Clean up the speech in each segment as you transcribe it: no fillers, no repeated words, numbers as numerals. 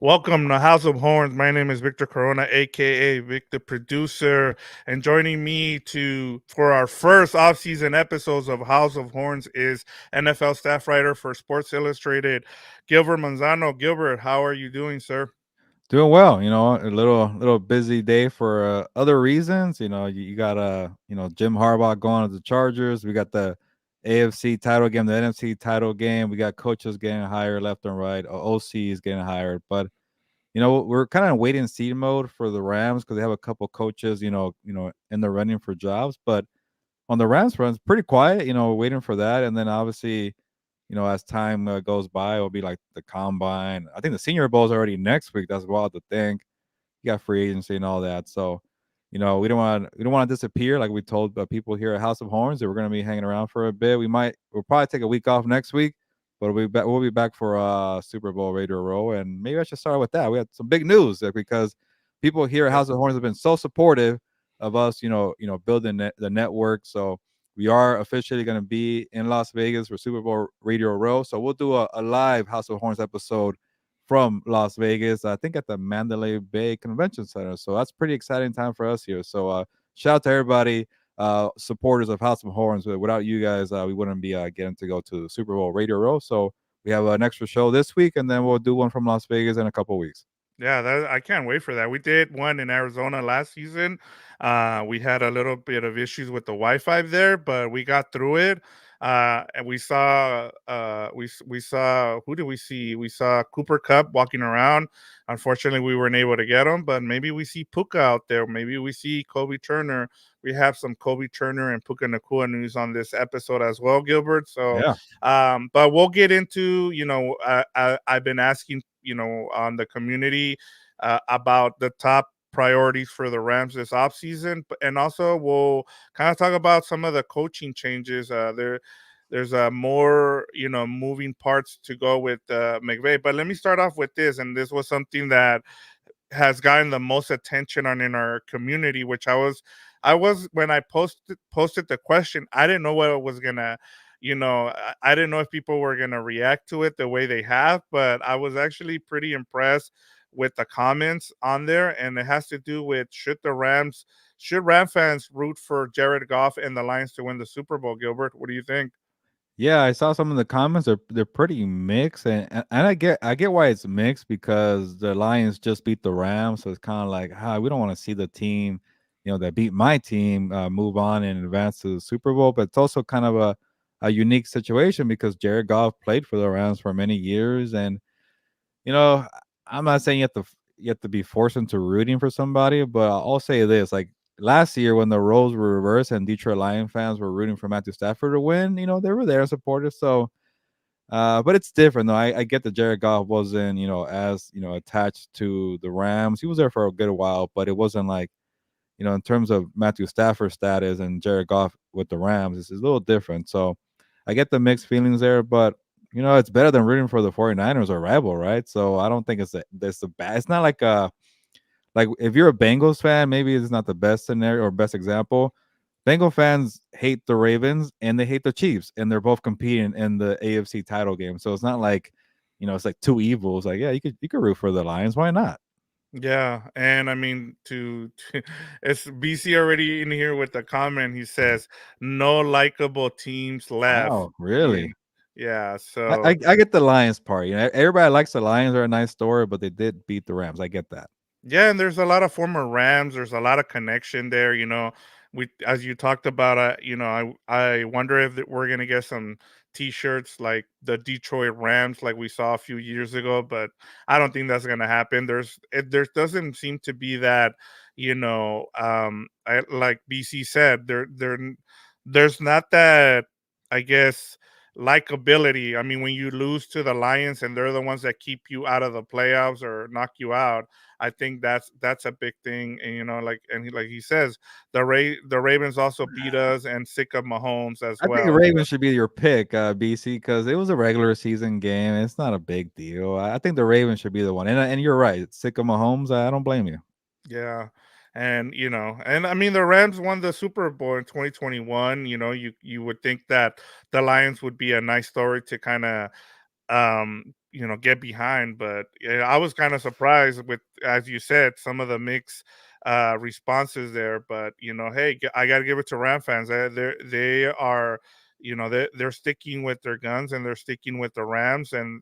Welcome to House of Horns. My name is Victor Corona, aka Vic the Producer, and joining me to for our first off-season episodes of House of Horns is NFL staff writer for Sports Illustrated, Gilbert Manzano. Gilbert, how are you doing, sir? Doing well, a little busy day for other reasons. You got Jim Harbaugh going to the Chargers. We got the AFC title game, the NFC title game. We got coaches getting hired left and right. OC is getting hired, but we're kind of wait and see mode for the Rams because they have a couple coaches, in the running for jobs. But on the Rams front, it's pretty quiet. Waiting for that, and then obviously as time goes by, it'll be like the combine. I think the Senior Bowl is already next week. That's wild to think. You got free agency and all that. So, we don't want to disappear like we told people here at House of Horns that we're going to be hanging around for a bit. We'll probably take a week off next week, but we'll be back for Super Bowl Radio Row, and maybe I should start with that. We had some big news because people here at Yep. House of Horns have been so supportive of us, building the network. So we are officially going to be in Las Vegas for Super Bowl Radio Row. So we'll do a live House of Horns episode from Las Vegas, I think at the Mandalay Bay Convention Center. So that's pretty exciting time for us here. So shout out to everybody, supporters of House of Horns. Without you guys, we wouldn't be getting to go to the Super Bowl Radio Row. So we have an extra show this week, and then we'll do one from Las Vegas in a couple weeks. Yeah, I can't wait for that. We did one in Arizona last season. We had a little bit of issues with the Wi-Fi there, but we got through it. And we saw who did we see? We saw Cooper Cup walking around. Unfortunately, we weren't able to get him, but maybe we see Puka out there. Maybe we see Kobe Turner. We have some Kobe Turner and Puka Nakua news on this episode as well, Gilbert. So, Yeah. but we'll get into, I've been asking, on the community about the top priorities for the Rams this offseason. And also we'll kind of talk about some of the coaching changes. There's more, moving parts to go with McVay. But let me start off with this. And this was something that has gotten the most attention on in our community, which I was when I posted the question, I didn't know what it was gonna, I didn't know if people were gonna react to it the way they have, but I was actually pretty impressed with the comments on there, and it has to do with should Ram fans root for Jared Goff and the Lions to win the Super Bowl, Gilbert? What do you think? Yeah, I saw some of the comments. They're pretty mixed, and I get why it's mixed because the Lions just beat the Rams, so it's kind of like, we don't want to see the team, that beat my team, move on and advance to the Super Bowl. But it's also kind of a unique situation because Jared Goff played for the Rams for many years, and you know, I'm not saying you have to be forced into rooting for somebody, but I'll say this: like last year when the roles were reversed and Detroit Lion fans were rooting for Matthew Stafford to win, they were there supporters. So, but it's different though. I get that Jared Goff wasn't, as attached to the Rams. He was there for a good while, but it wasn't like, in terms of Matthew Stafford's status and Jared Goff with the Rams, it's a little different. So I get the mixed feelings there, but it's better than rooting for the 49ers or rival, right? So I don't think that's the bad. It's not like if you're a Bengals fan, maybe it's not the best scenario or best example. Bengal fans hate the Ravens and they hate the Chiefs, and they're both competing in the AFC title game. So it's not like, it's like two evils. Like, yeah, you could root for the Lions. Why not? Yeah, and I mean to it's BC already in here with the comment. He says no likable teams left. Wow, Yeah, really? yeah. I, So I I get the Lions part. Everybody likes the Lions. Are a nice story, but they did beat the Rams. I get that. yeah, and there's a lot of former Rams. There's a lot of connection there. We as you talked about. I wonder if we're gonna get some T-shirts like the Detroit Rams, like we saw a few years ago. But I don't think that's gonna happen. There doesn't seem to be that. Like BC said, there's not that. I guess likability. I mean, when you lose to the Lions and they're the ones that keep you out of the playoffs or knock you out, I think that's a big thing. And like he says, the Ravens also beat us and sick of Mahomes as I think the well. Ravens should be your pick, BC, because it was a regular season game. It's not a big deal. I think the Ravens should be the one. And you're right. Sick of Mahomes. I don't blame you. Yeah. And I mean the Rams won the Super Bowl in 2021. You would think that the Lions would be a nice story to kind of get behind. But yeah, I was kind of surprised with, as you said, some of the mixed responses there. But hey, I got to give it to Ram fans. They are, they're sticking with their guns and they're sticking with the Rams. And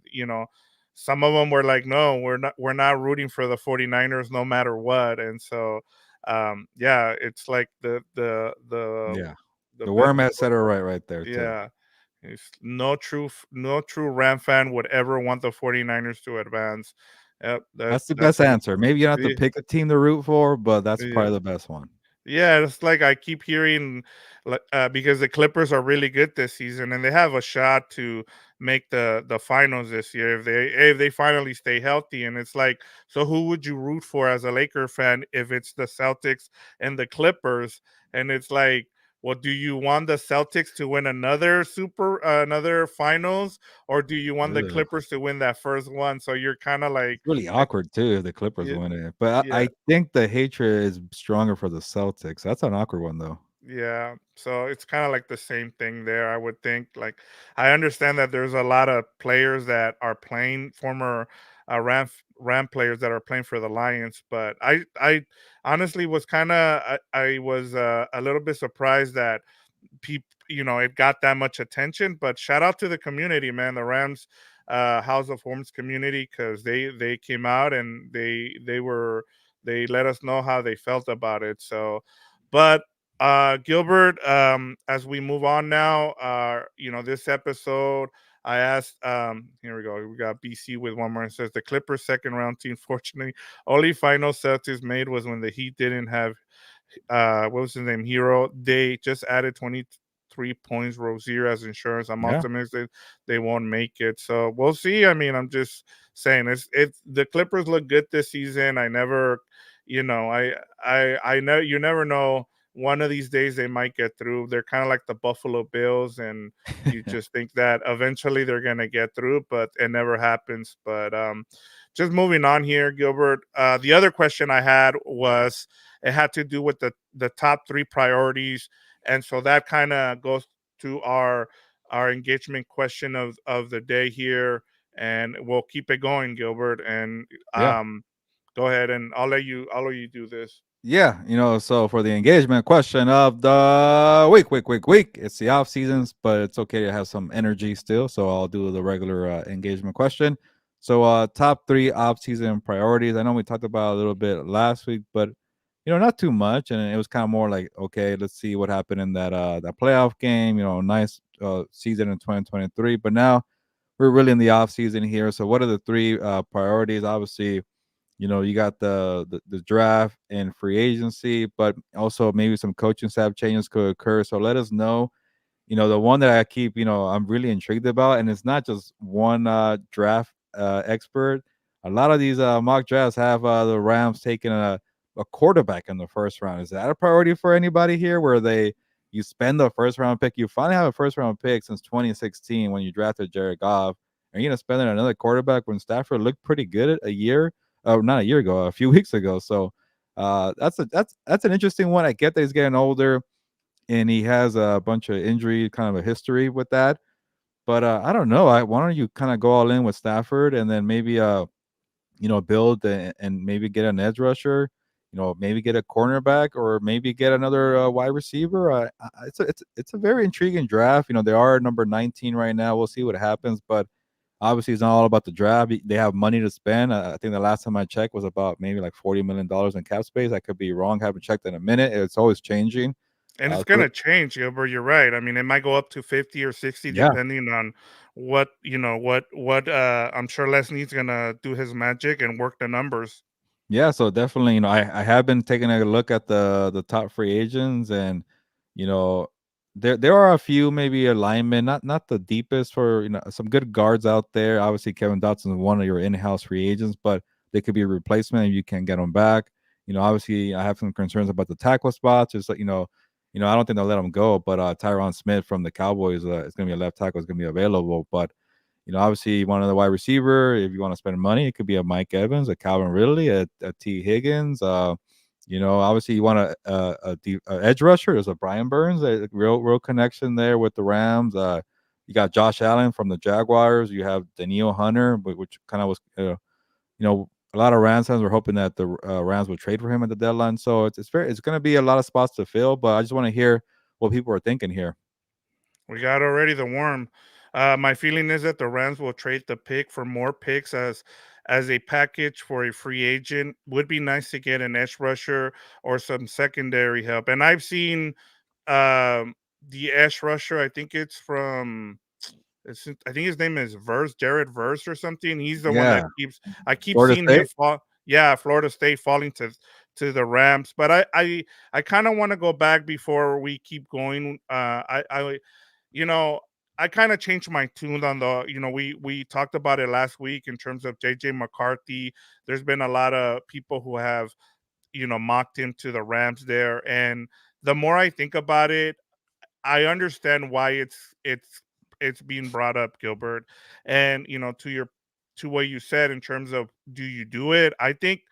some of them were like, no, we're not rooting for the 49ers no matter what. And so yeah, it's like Yeah. the The best worm of has both said it worlds. right there too. Yeah. No true Ram fan would ever want the 49ers to advance. Yep, That's the that's best answer. Maybe you don't have to yeah, pick a team to root for, but that's yeah. probably the best one. Yeah, it's like I keep hearing, like, because the Clippers are really good this season, and they have a shot to make the finals this year if they finally stay healthy. And it's like, so who would you root for as a Laker fan if it's the Celtics and the Clippers? And it's like, well, do you want the Celtics to win another finals, or do you want the Ugh. Clippers to win that first one? So you're kind of like, It's really I, awkward too if the Clippers yeah, win it. But I yeah. think the hatred is stronger for the Celtics. That's an awkward one though. Yeah, so it's kind of like the same thing there. I would think. Like, I understand that there's a lot of players that are playing, former Ram players that are playing for the Lions, but I honestly was kind of, I was a little bit surprised that people, it got that much attention. But shout out to the community, man, the Rams House of Horns community, because they came out and they let us know how they felt about it. So, but Gilbert, as we move on now, this episode, I asked, here we go, we got BC with one more. It says the Clippers second round team, fortunately only final Celtics made was when the Heat didn't have what was his name? Hero. They just added 23 points, Rozier as insurance. I'm Yeah. optimistic they won't make it. So we'll see. I mean, I'm just saying, it's the Clippers look good this season. I never, I know you never know. One of these days they might get through. They're kind of like the Buffalo Bills, and you just think that eventually they're gonna get through, but it never happens. But just moving on here, Gilbert. The other question I had was, it had to do with the top three priorities, and so that kind of goes to our engagement question of the day here, and we'll keep it going, Gilbert. And Yeah. go ahead, and I'll let you do this. Yeah, so for the engagement question of the week, it's the off seasons, but it's okay to have some energy still. So I'll do the regular engagement question. So top three off season priorities. I know we talked about a little bit last week, but not too much, and it was kind of more like, okay, let's see what happened in that playoff game. Nice season in 2023, but now we're really in the off season here. So what are the three priorities? Obviously, you got the draft and free agency, but also maybe some coaching staff changes could occur. So let us know. The one that I keep, I'm really intrigued about, and it's not just one draft expert. A lot of these mock drafts have the Rams taking a quarterback in the first round. Is that a priority for anybody here? Where you spend the first round pick, you finally have a first round pick since 2016 when you drafted Jared Goff. Are you gonna spend it on another quarterback when Stafford looked pretty good a year? Not a year ago, a few weeks ago. So that's an interesting one. I get that he's getting older and he has a bunch of injury, kind of a history with that. But I don't know. Why don't you kind of go all in with Stafford and then maybe build and maybe get an edge rusher, maybe get a cornerback or maybe get another wide receiver. It's a very intriguing draft. They are number 19 right now. We'll see what happens, but obviously it's not all about the draft. They have money to spend. I think the last time I checked was about maybe like $40 million in cap space. I could be wrong. Haven't checked in a minute. It's always changing. And it's So gonna change, Gilbert. You're right. I mean, it might go up to 50 or 60 yeah, depending on what I'm sure Leslie's gonna do his magic and work the numbers. yeah. So definitely, I have been taking a look at the top free agents, and you know, there are a few maybe alignment, not the deepest for some good guards out there. Obviously, Kevin Dotson is one of your in-house free agents, but they could be a replacement if you can get them back. Obviously, I have some concerns about the tackle spots. Just like I don't think they'll let him go, but Tyron Smith from the Cowboys is going to be a left tackle, is going to be available, but obviously you want another wide receiver. If you want to spend money, it could be a Mike Evans, a Calvin Ridley, a T Higgins. Obviously you want a edge rusher. There's a Brian Burns, a real connection there with the Rams. You got Josh Allen from the Jaguars. You have Daniil Hunter, which kind of was, a lot of Rams fans were hoping that the Rams would trade for him at the deadline. So it's going to be a lot of spots to fill. But I just want to hear what people are thinking here. We got already the worm. My feeling is that the Rams will trade the pick for more picks as a package for a free agent. Would be nice to get an edge rusher or some secondary help. And I've seen the edge rusher. I think it's from. I think his name is Jared Verse or something. He's the one that Yeah, keeps. I keep Florida seeing him State. fall. Yeah, Florida State falling to the Rams. But I kind of want to go back before we keep going. I you know, I kind of changed my tune on we talked about it last week in terms of JJ McCarthy. There's been a lot of people who have, mocked him to the Rams there, and the more I think about it, I understand why it's being brought up, Gilbert. And to what you said in terms of, do you do it? I think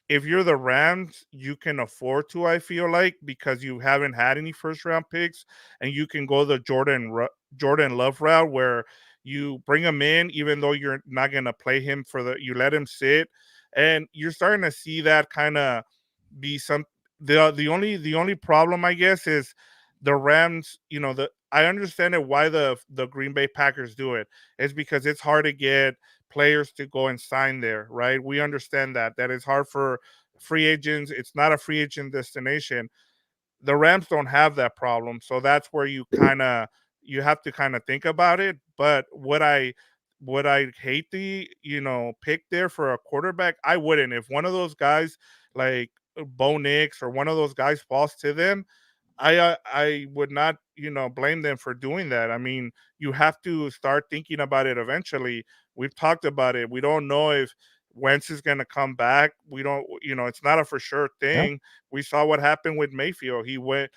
if you're the Rams, you can afford to, I feel like, because you haven't had any first round picks, and you can go the Jordan Love route where you bring him in even though you're not going to play him you let him sit, and you're starting to see that kind of be some the only problem, I guess, is the Rams, the I understand it why the Green Bay Packers do it. It's because it's hard to get players to go and sign there, right? We understand that it's hard for free agents. It's not a free agent destination. The Rams don't have that problem. So that's where you have to kind of think about it. But would I hate the, pick there for a quarterback? I wouldn't. If one of those guys like Bo Nix or one of those guys falls to them, I would not, blame them for doing that. I mean, you have to start thinking about it eventually. We've talked about it. We don't know if Wentz is going to come back. We don't, it's not a for sure Yeah. thing. We saw what happened with Mayfield. He went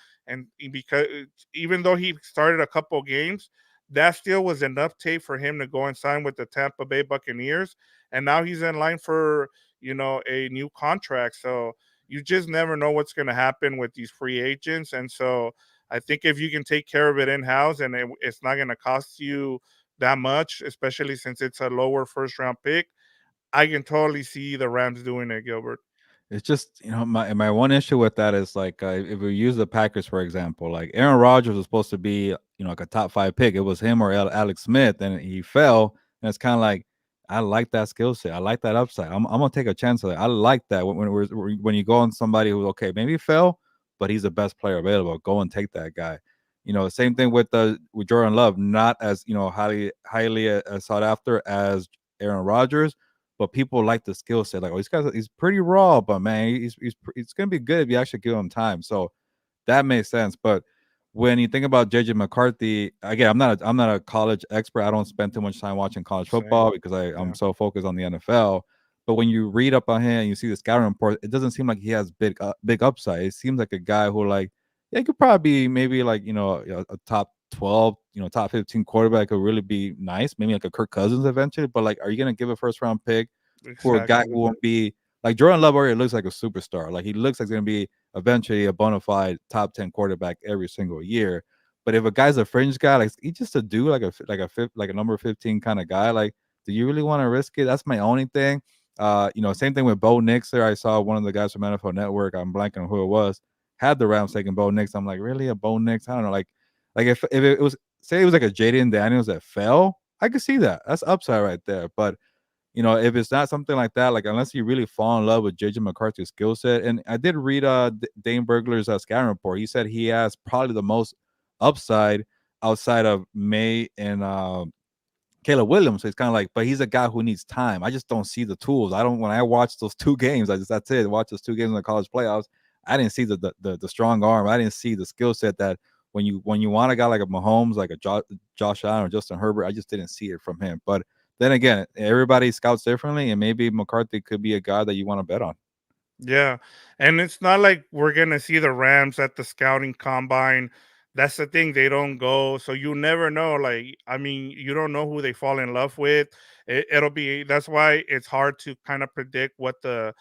because even though he started a couple games, that still was enough tape for him to go and sign with the Tampa Bay Buccaneers, and now he's in line for, a new contract. So you just never know what's going to happen with these free agents. And so I think if you can take care of it in house and it's not going to cost you that much, especially since it's a lower first round pick, I can totally see the Rams doing it, Gilbert. It's just, my one issue with that is like, if we use the Packers for example, like Aaron Rodgers was supposed to be, like a top 5 pick. It was him or Alex Smith, and he fell. And it's kind of like, I like that skill set. I like that upside. I'm gonna take a chance on it. I like that when you go on somebody who, okay, maybe he fell, but he's the best player available. Go and take that guy. Same thing with Jordan Love, not as, highly sought after as Aaron Rodgers, but people like the skill set. Like, oh, he's pretty raw, but man, he's gonna be good if you actually give him time. So that makes sense. But when you think about JJ McCarthy, again, I'm not a college expert. I don't spend too much time watching college Same. football because I'm Yeah. so focused on the NFL. But when you read up on him and you see the scouting report, it doesn't seem like he has big upside. It seems like a guy who, like, yeah, he could probably be maybe like, a top 12, top 15 quarterback could really be nice. Maybe like a Kirk Cousins eventually. But like, are you gonna give a first round pick for a guy Exactly. who won't be like Jordan Love already looks like a superstar. Like, he looks like he's gonna be eventually a bona fide top 10 quarterback every single year. But if a guy's a fringe guy, like he's just a dude, like a number 15 kind of guy, like, do you really want to risk it? That's my only thing. Same thing with Bo Nix there. I saw one of the guys from NFL Network, I'm blanking on who it was, had the Rams taking Bo Nix. I'm like, really, a Bo Nix? I don't know. Like if it was, say it was like a Jaden Daniels that fell, I could see that. That's upside right there. But if it's not something like that, like, unless you really fall in love with JJ McCarthy's skill set. And I did read Dane Burglar's scouting report. He said he has probably the most upside outside of May and Caleb Williams. So it's kind of like, but he's a guy who needs time. I just don't see the tools. I don't. When I watch those two games, that's it. Watch those two games in the college playoffs. I didn't see the strong arm. I didn't see the skill set that when you want a guy like a Mahomes, like a Josh Allen or Justin Herbert, I just didn't see it from him. But then again, everybody scouts differently, and maybe McCarthy could be a guy that you want to bet on. Yeah. And it's not like we're going to see the Rams at the scouting combine. That's the thing. They don't go. So you never know. Like, I mean, you don't know who they fall in love with. That's why it's hard to kind of predict what the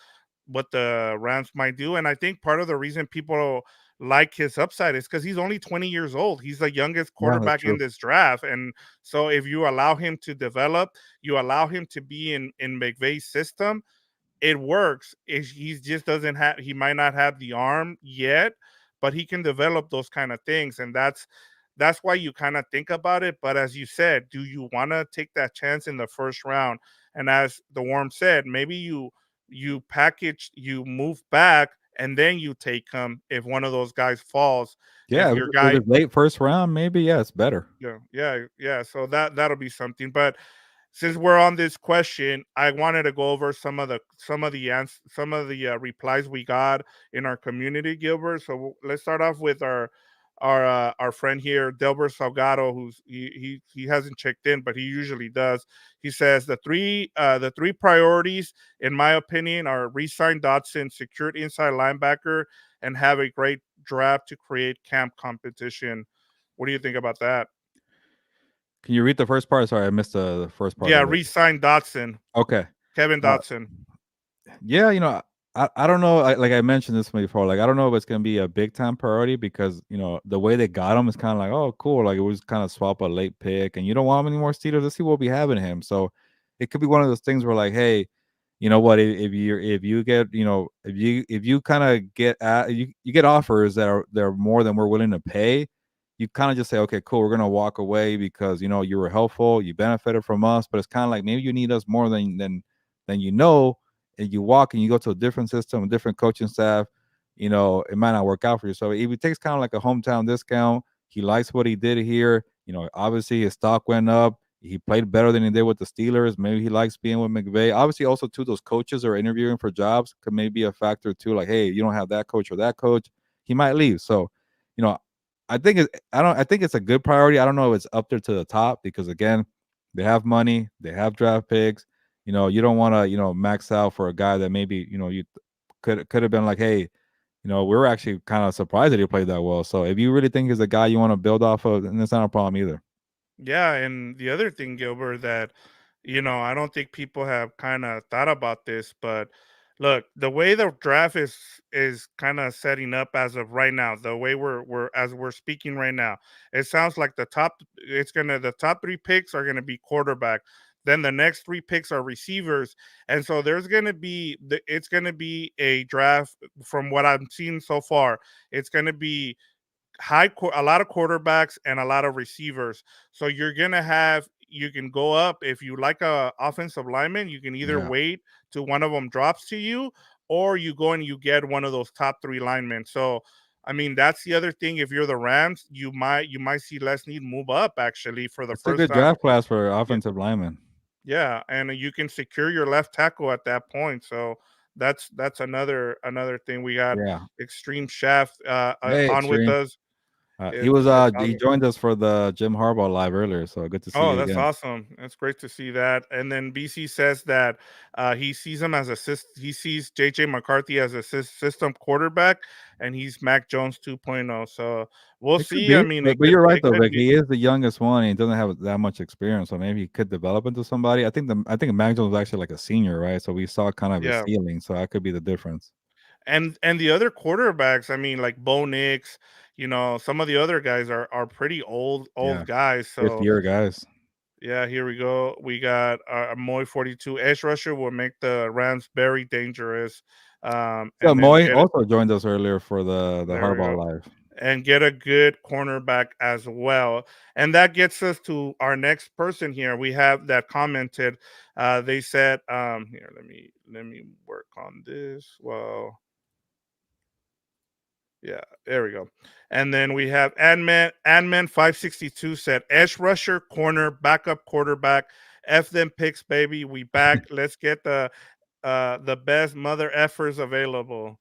Rams might do. And I think part of the reason people like his upside is because he's only 20 years old. He's the youngest Yeah, that's quarterback in true. this draft. And so if you allow him to develop, you allow him to be in McVay's system, it works. He just doesn't have, he might not have the arm yet, but he can develop those kind of things. And that's why you kind of think about it. But as you said, do you want to take that chance in the first round? And as the Worm said, maybe you package, you move back, and then you take him if one of those guys falls. If Yeah, your if guy, it's late first round, maybe yeah, it's better. yeah. So that'll be something. But since we're on this question, I wanted to go over some of the replies we got in our community, Gilbert. So let's start off with our friend here, Delbert Salgado, who's he hasn't checked in, but he usually does. He says the three priorities, in my opinion, are re-sign Dotson, secured inside linebacker, and have a great draft to create camp competition. What do you think about that? Can you read the first part? Sorry, I missed the first part Yeah, of it. re-sign Dotson, Okay. Kevin Uh, Dotson. yeah, I don't know. Like I mentioned this before. Like I don't know if it's gonna be a big time priority because the way they got him is kind of like, oh cool. Like it was kind of swap a late pick, and you don't want him anymore, Steelers. Let's see what we have in him. So it could be one of those things where like, hey, you know what? If you get if you kind of get you get offers that are more than we're willing to pay, you kind of just say, okay, cool, we're gonna walk away because you were helpful, you benefited from us, but it's kind of like maybe you need us more than and you walk and you go to a different system, a different coaching staff, it might not work out for you. So if he takes kind of like a hometown discount, he likes what he did here. Obviously his stock went up. He played better than he did with the Steelers. Maybe he likes being with McVay. Obviously, also too, those coaches are interviewing for jobs could maybe be a factor too. Like, hey, you don't have that coach or that coach, he might leave. So, you know, I think it's a good priority. I don't know if it's up there to the top because again, they have money, they have draft picks. You don't want to, max out for a guy that maybe, you could have been like, hey, we were actually kind of surprised that he played that well. So if you really think he's a guy you want to build off of, then it's not a problem either. Yeah, and the other thing, Gilbert, that I don't think people have kind of thought about this, but look, the way the draft is kind of setting up as of right now, the way we're as we're speaking right now, it sounds like the top three picks are gonna be quarterback. Then the next three picks are receivers, and so there's gonna be it's gonna be a draft from what I'm seeing so far. It's gonna be a lot of quarterbacks and a lot of receivers. So you can go up if you like a offensive lineman. You can either Yeah. wait till one of them drops to you, or you go and you get one of those top three linemen. So I mean that's the other thing. If you're the Rams, you might see Les Need move up actually for the It's a first good time. draft class for Yeah, offensive linemen. yeah, and you can secure your left tackle at that point. So that's another thing. We got Yeah. Extreme Shaft Hey, on with Extreme. us. He It's he awesome. joined us for the Jim Harbaugh live earlier, so good to see Oh, you that's again. awesome. That's great to see that. And then BC says that he sees JJ McCarthy as a system quarterback, and he's Mac Jones 2.0. So we'll It could see. I be, mean, but you're right it though, could Vic. be. He is the youngest one. And he doesn't have that much experience, so maybe he could develop into somebody. I think Mac Jones was actually like a senior, right? So we saw kind of his Yeah. ceiling. So that could be the difference. And the other quarterbacks, I mean, like Bo Nix, some of the other guys are pretty old Yeah, guys. fifth So year guys. yeah, here we go. We got Moy 42 edge rusher will make the Rams very dangerous. So And then Moy get it. also joined us earlier for the There we Harbaugh go. live. And get a good cornerback as well. And that gets us to our next person here. We have that commented. They said, here, let me work on this. Well, yeah, there we go. And then we have Adman 562 said edge rusher, corner, backup quarterback. F them picks, baby. We back. Let's get the best mother effers available.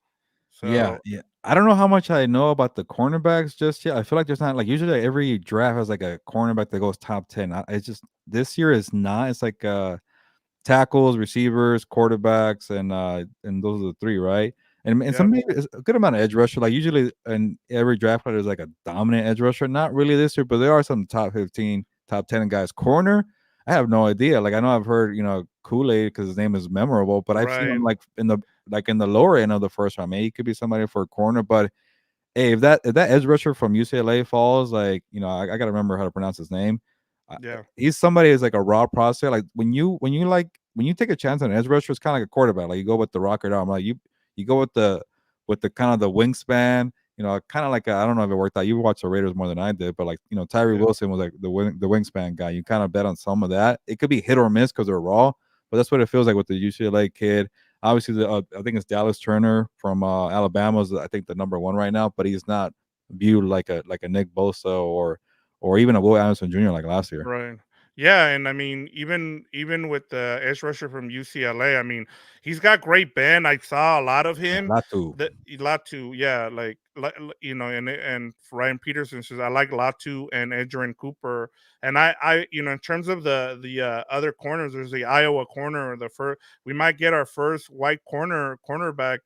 Yeah, So yeah. I don't know how much I know about the cornerbacks just yet. I feel like there's not like usually like, every draft has like a cornerback that goes top 10. It's just this year is not. It's like tackles, receivers, quarterbacks, and those are the three, right? And yep, some maybe it's a good amount of edge rusher. Like usually in every draft class, there's like a dominant edge rusher. Not really this year, but there are some top 15, top 10 guys. Corner, I have no idea. Like I know I've heard Kool-Aid because his name is memorable, but I've seen right. him like in the lower end of the first round. Maybe he could be somebody for a corner, but Hey, if that edge rusher from UCLA falls, like, I gotta remember how to pronounce his name. Yeah, He's somebody who's like a raw prospect. Like when you take a chance on an edge rusher, it's kind of like a quarterback. Like you go with the rocket arm. Like you go with the kind of the wingspan. Kind of like I don't know if it worked out. You watched the Raiders more than I did, but like Tyree yeah, Wilson was like the wingspan guy. You kind of bet on some of that. It could be hit or miss because they're raw, but that's what it feels like with the UCLA kid. Obviously, I think it's Dallas Turner from Alabama is I think the number one right now, but he's not viewed like a Nick Bosa or even a Will Anderson Jr. like last year. right. Yeah, and I mean, even with the edge rusher from UCLA, I mean, he's got great bend. I saw a lot of Yeah, him. Latu. Latu, yeah, and Ryan Peterson says I like Latu and Edgerrin Cooper, and in terms of the other corners, there's the Iowa corner, the first we might get our first white cornerback,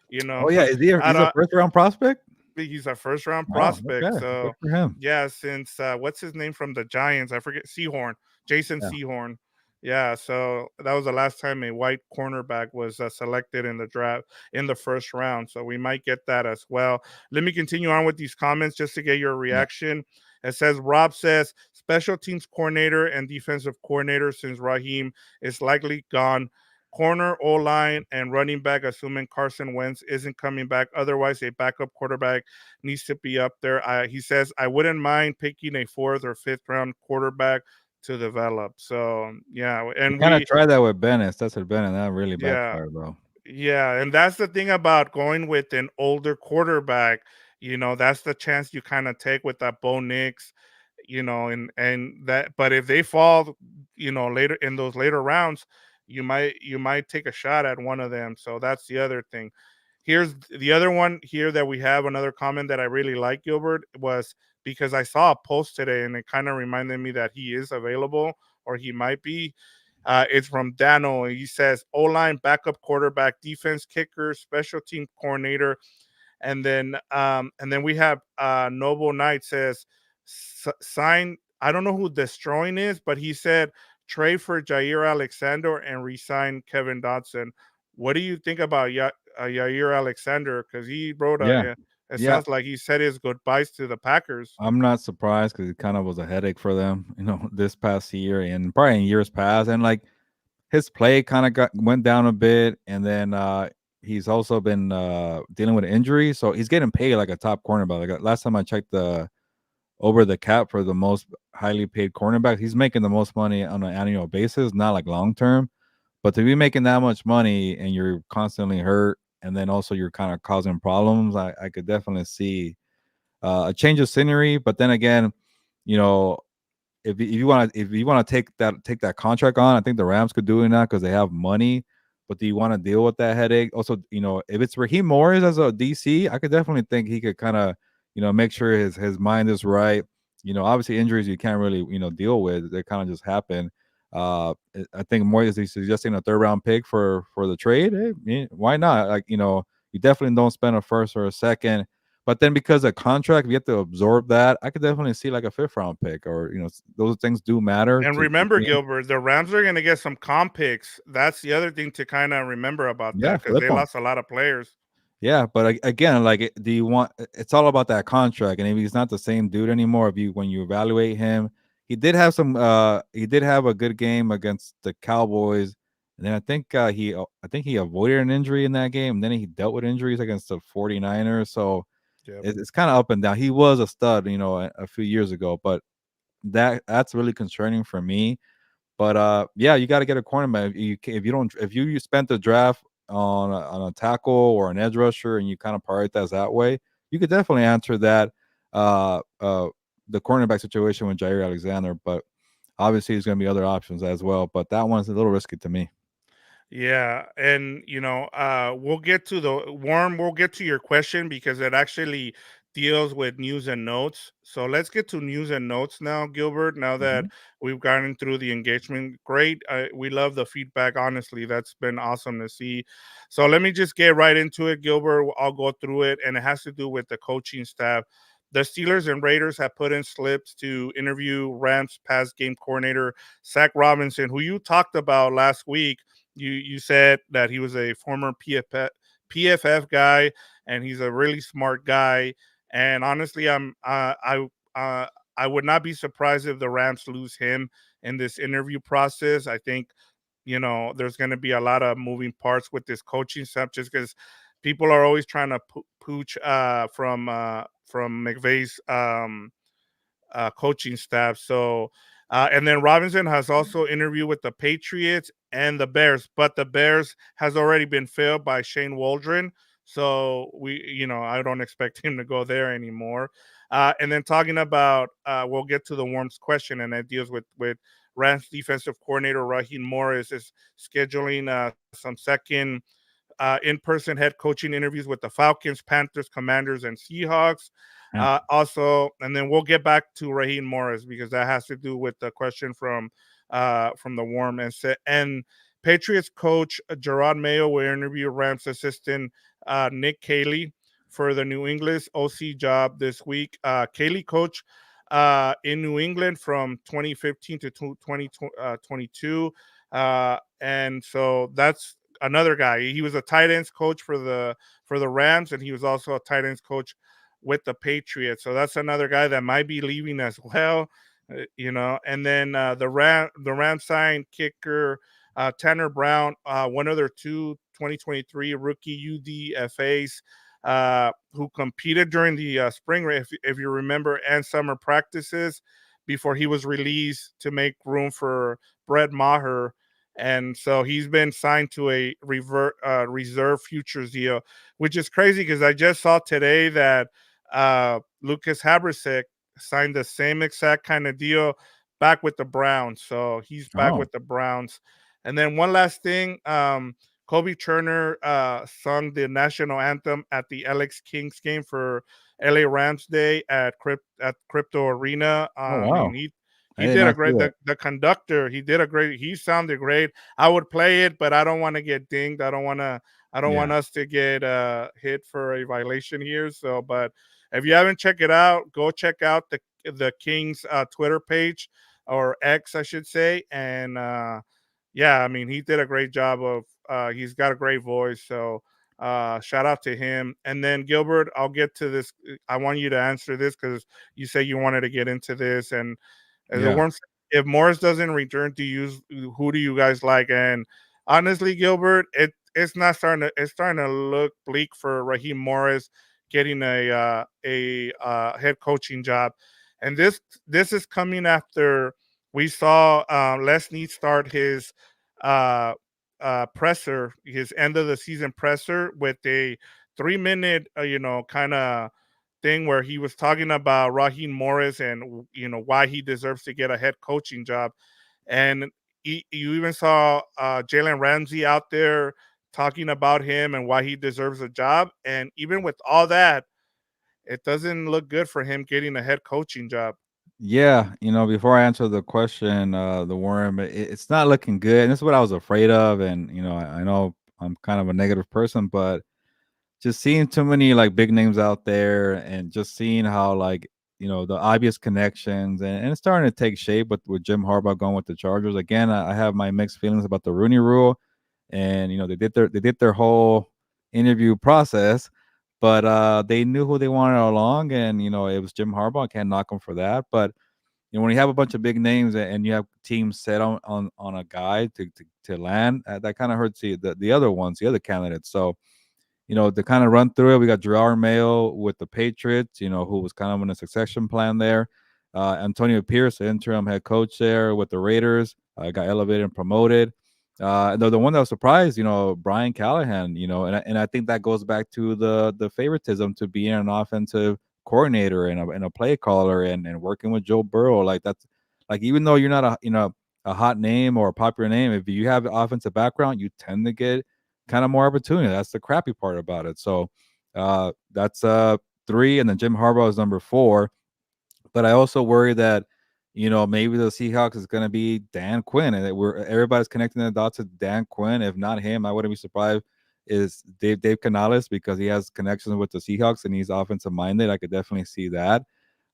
you know, Oh yeah, out he's a of first round prospect? he's a first round Wow, prospect. okay. Good So for him. yeah, since what's his name from the Giants? I forget Seahorn, Jason Yeah. Seahorn. Yeah, so that was the last time a white cornerback was selected in the draft in the first round. So we might get that as well. Let me continue on with these comments just to get your Yeah. reaction. It says Rob says special teams coordinator and defensive coordinator since Raheem is likely gone. Corner, O line, and running back, assuming Carson Wentz isn't coming back. Otherwise, a backup quarterback needs to be up there. He says, I wouldn't mind picking a fourth or fifth round quarterback to develop. So, yeah. He And kinda tried that with Bennett, that's with Bennett, that really yeah, backfired, bro. yeah, and that's the thing about going with an older quarterback. That's the chance you kind of take with that Bo Nix. And that. But if they fall, later in those later rounds, you might take a shot at one of them. So that's the other thing. Here's the other one here that we have another comment that I really like, Gilbert, was because I saw a post today and it kind of reminded me that he is available or he might be. It's from Dano. He says O line, backup quarterback, defense kicker, special team coordinator, and then we have Noble Knight says sign. I don't know who destroying is, but he said trade for Jair Alexander and resign Kevin Dodson. What do you think about Jair Alexander? Because he wrote Yeah. it Yeah, sounds like he said his goodbyes to the Packers. I'm not surprised because it kind of was a headache for them, this past year and probably in years past, and, like, his play kinda got went down a bit, and then, he's also been, dealing with injury, so he's getting paid like a top cornerback. Like, last time I checked the over the cap for the most highly paid cornerback, he's making the most money on an annual basis, not like long term. But to be making that much money and you're constantly hurt, and then also you're kind of causing problems, I could definitely see a change of scenery. But then again, you know, if you want to take that contract on, I think the Rams could do it now because they have money. But do you want to deal with that headache? Also, if it's Raheem Morris as a DC, I could definitely think he could kind of make sure his mind is right. Obviously injuries you can't really deal with; they kind of just happen. I think Morris is suggesting a third round pick for the trade. Hey, why not? Like you definitely don't spend a first or a second, but then because of contract, we have to absorb that. I could definitely see like a fifth round pick, or those things do matter And to remember, teams. Gilbert, the Rams are going to get some comp picks. That's the other thing to kind of remember about Yeah, that because flip they them. lost a lot of players. Yeah, but again, like, do you want? It's all about that contract, and if he's not the same dude anymore, if you when you evaluate him, he did have some. He did have a good game against the Cowboys, and then I think he avoided an injury in that game. And then he dealt with injuries against the 49ers. So Yep. it's kind of up and down. He was a stud, a few years ago, but that's really concerning for me. But yeah, you got to get a cornerback. If you don't, if you spent the draft on a tackle or an edge rusher and you kind of prioritize that way, you could definitely answer that uh uh the cornerback situation with Jair Alexander. But obviously, there's going to be other options as well. But that one's a little risky to me. Yeah, and we'll get to the Warm. We'll get to your question because it actually deals with news and notes. So let's get to news and notes now, Gilbert. Now that Mhm. we've gotten through the engagement, great. We love the feedback. Honestly, that's been awesome to see. So let me just get right into it, Gilbert. I'll go through it, and it has to do with the coaching staff. The Steelers and Raiders have put in slips to interview Rams pass game coordinator Zach Robinson, who you talked about last week. You said that he was a former PFF guy and he's a really smart guy. And honestly, I would not be surprised if the Rams lose him in this interview process. I think there's going to be a lot of moving parts with this coaching stuff, just because people are always trying to pooch from McVay's coaching staff. So, and then Robinson has also interviewed with the Patriots and the Bears, but the Bears has already been filled by Shane Waldron. So I don't expect him to go there anymore. And then talking about, we'll get to the Worms question, and that deals with Rams defensive coordinator Raheem Morris is scheduling some second in-person head coaching interviews with the Falcons, Panthers, Commanders, and Seahawks. Yeah. Also, and then we'll get back to Raheem Morris because that has to do with the question from the Worm and Patriots coach Gerard Mayo will interview Rams assistant Nick Cayley for the New England OC job this week. Cayley coached in New England from 2015 to 2022. And so that's another guy. He was a tight ends coach for the Rams, and he was also a tight ends coach with the Patriots. So that's another guy that might be leaving as well. And then the Rams signed kicker Tanner Brown, one of their 2023 rookie UDFA's, who competed during the spring, if you remember, and summer practices before he was released to make room for Brett Maher. And so he's been signed to a reserve futures deal, which is crazy because I just saw today that Lucas Habrasek signed the same exact kind of deal back with the Browns. So he's back Oh. with the Browns. And then one last thing, Kobe Turner sung the national anthem at the LX Kings game for LA Rams Day at Crypto Arena. Oh I mean, wow. I he did did a not see great that. the conductor. He sounded great. I would play it, but I don't want to get dinged. I don't Yeah. want us to get hit for a violation here. So, but if you haven't checked it out, go check out the Kings Twitter page, or X, I should say. And yeah, I mean, he did a great job of. He's got a great voice, so shout out to him. And then Gilbert, I'll get to this. I want you to answer this because you say you wanted to get into this. And as a Yeah. worm, if Morris doesn't return to use, who do you guys like? And honestly, Gilbert, it's starting to look bleak for Raheem Morris getting a head coaching job. And this is coming after we saw Les Need start his uh, his end of the season presser with a 3 minute, kind of thing where he was talking about Raheem Morris and why he deserves to get a head coaching job. And you even saw Jalen Ramsey out there talking about him and why he deserves a job. And even with all that, it doesn't look good for him getting a head coaching job. Yeah, before I answer the question, the worm, it's not looking good. And this is what I was afraid of. And I know I'm kind of a negative person, but just seeing too many like big names out there, and just seeing how like the obvious connections, and it's starting to take shape with Jim Harbaugh going with the Chargers again. I have my mixed feelings about the Rooney Rule, and they did their whole interview process, but they knew who they wanted all along, and it was Jim Harbaugh. I can't knock him for that, but when you have a bunch of big names and you have teams set on a guy to land, that kind of hurts the other ones, the other candidates. So to kind of run through it, we got Gerard Mayo with the Patriots, who was kind of in a succession plan there. Antonio Pierce, the interim head coach there with the Raiders, got elevated and promoted. The one that was surprised, Brian Callahan, and I think that goes back to the favoritism to being an offensive coordinator and a play caller, and working with Joe Burrow. Like that's like, even though you're not a hot name or a popular name, if you have an offensive background, you tend to get kind of more opportunity. That's the crappy part about it. So that's three, and then Jim Harbaugh is number four. But I also worry that maybe the Seahawks is going to be Dan Quinn, and everybody's connecting the dots to Dan Quinn. If not him, I wouldn't be surprised is Dave Canales, because he has connections with the Seahawks and he's offensive minded. I could definitely see that.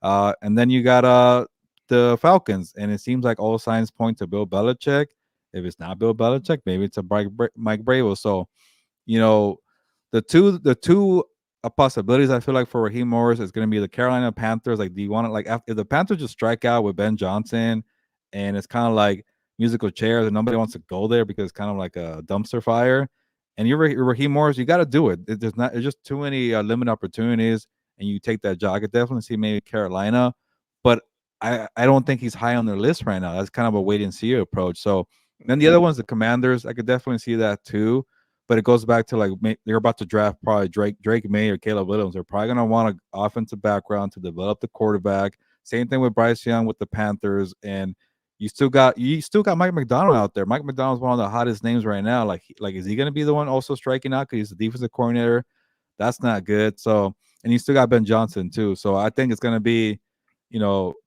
And then you got the Falcons, and it seems like all signs point to Bill Belichick. If it's not Bill Belichick, maybe it's a Mike Bravo. So, you know, the two possibilities I feel like for Raheem Morris is going to be the Carolina Panthers. Like, do you want to like if the Panthers just strike out with Ben Johnson, and it's kind of like musical chairs, and nobody wants to go there because it's kind of like a dumpster fire, and you're Raheem Morris, you got to do it. There's not, there's just too many limited opportunities, and you take that job. I could definitely see maybe Carolina, but I don't think he's high on their list right now. That's kind of a wait and see approach. So then the other one's the Commanders. I could definitely see that too, but it goes back to like they're about to draft probably Drake May or Caleb Williams. They're probably gonna want an offensive background to develop the quarterback. Same thing with Bryce Young with the Panthers, and you still got Mike McDonald out there. Mike McDonald's one of the hottest names right now. Like is he gonna be the one also striking out because he's the defensive coordinator? That's not good. So and you still got Ben Johnson too. So I think it's gonna be,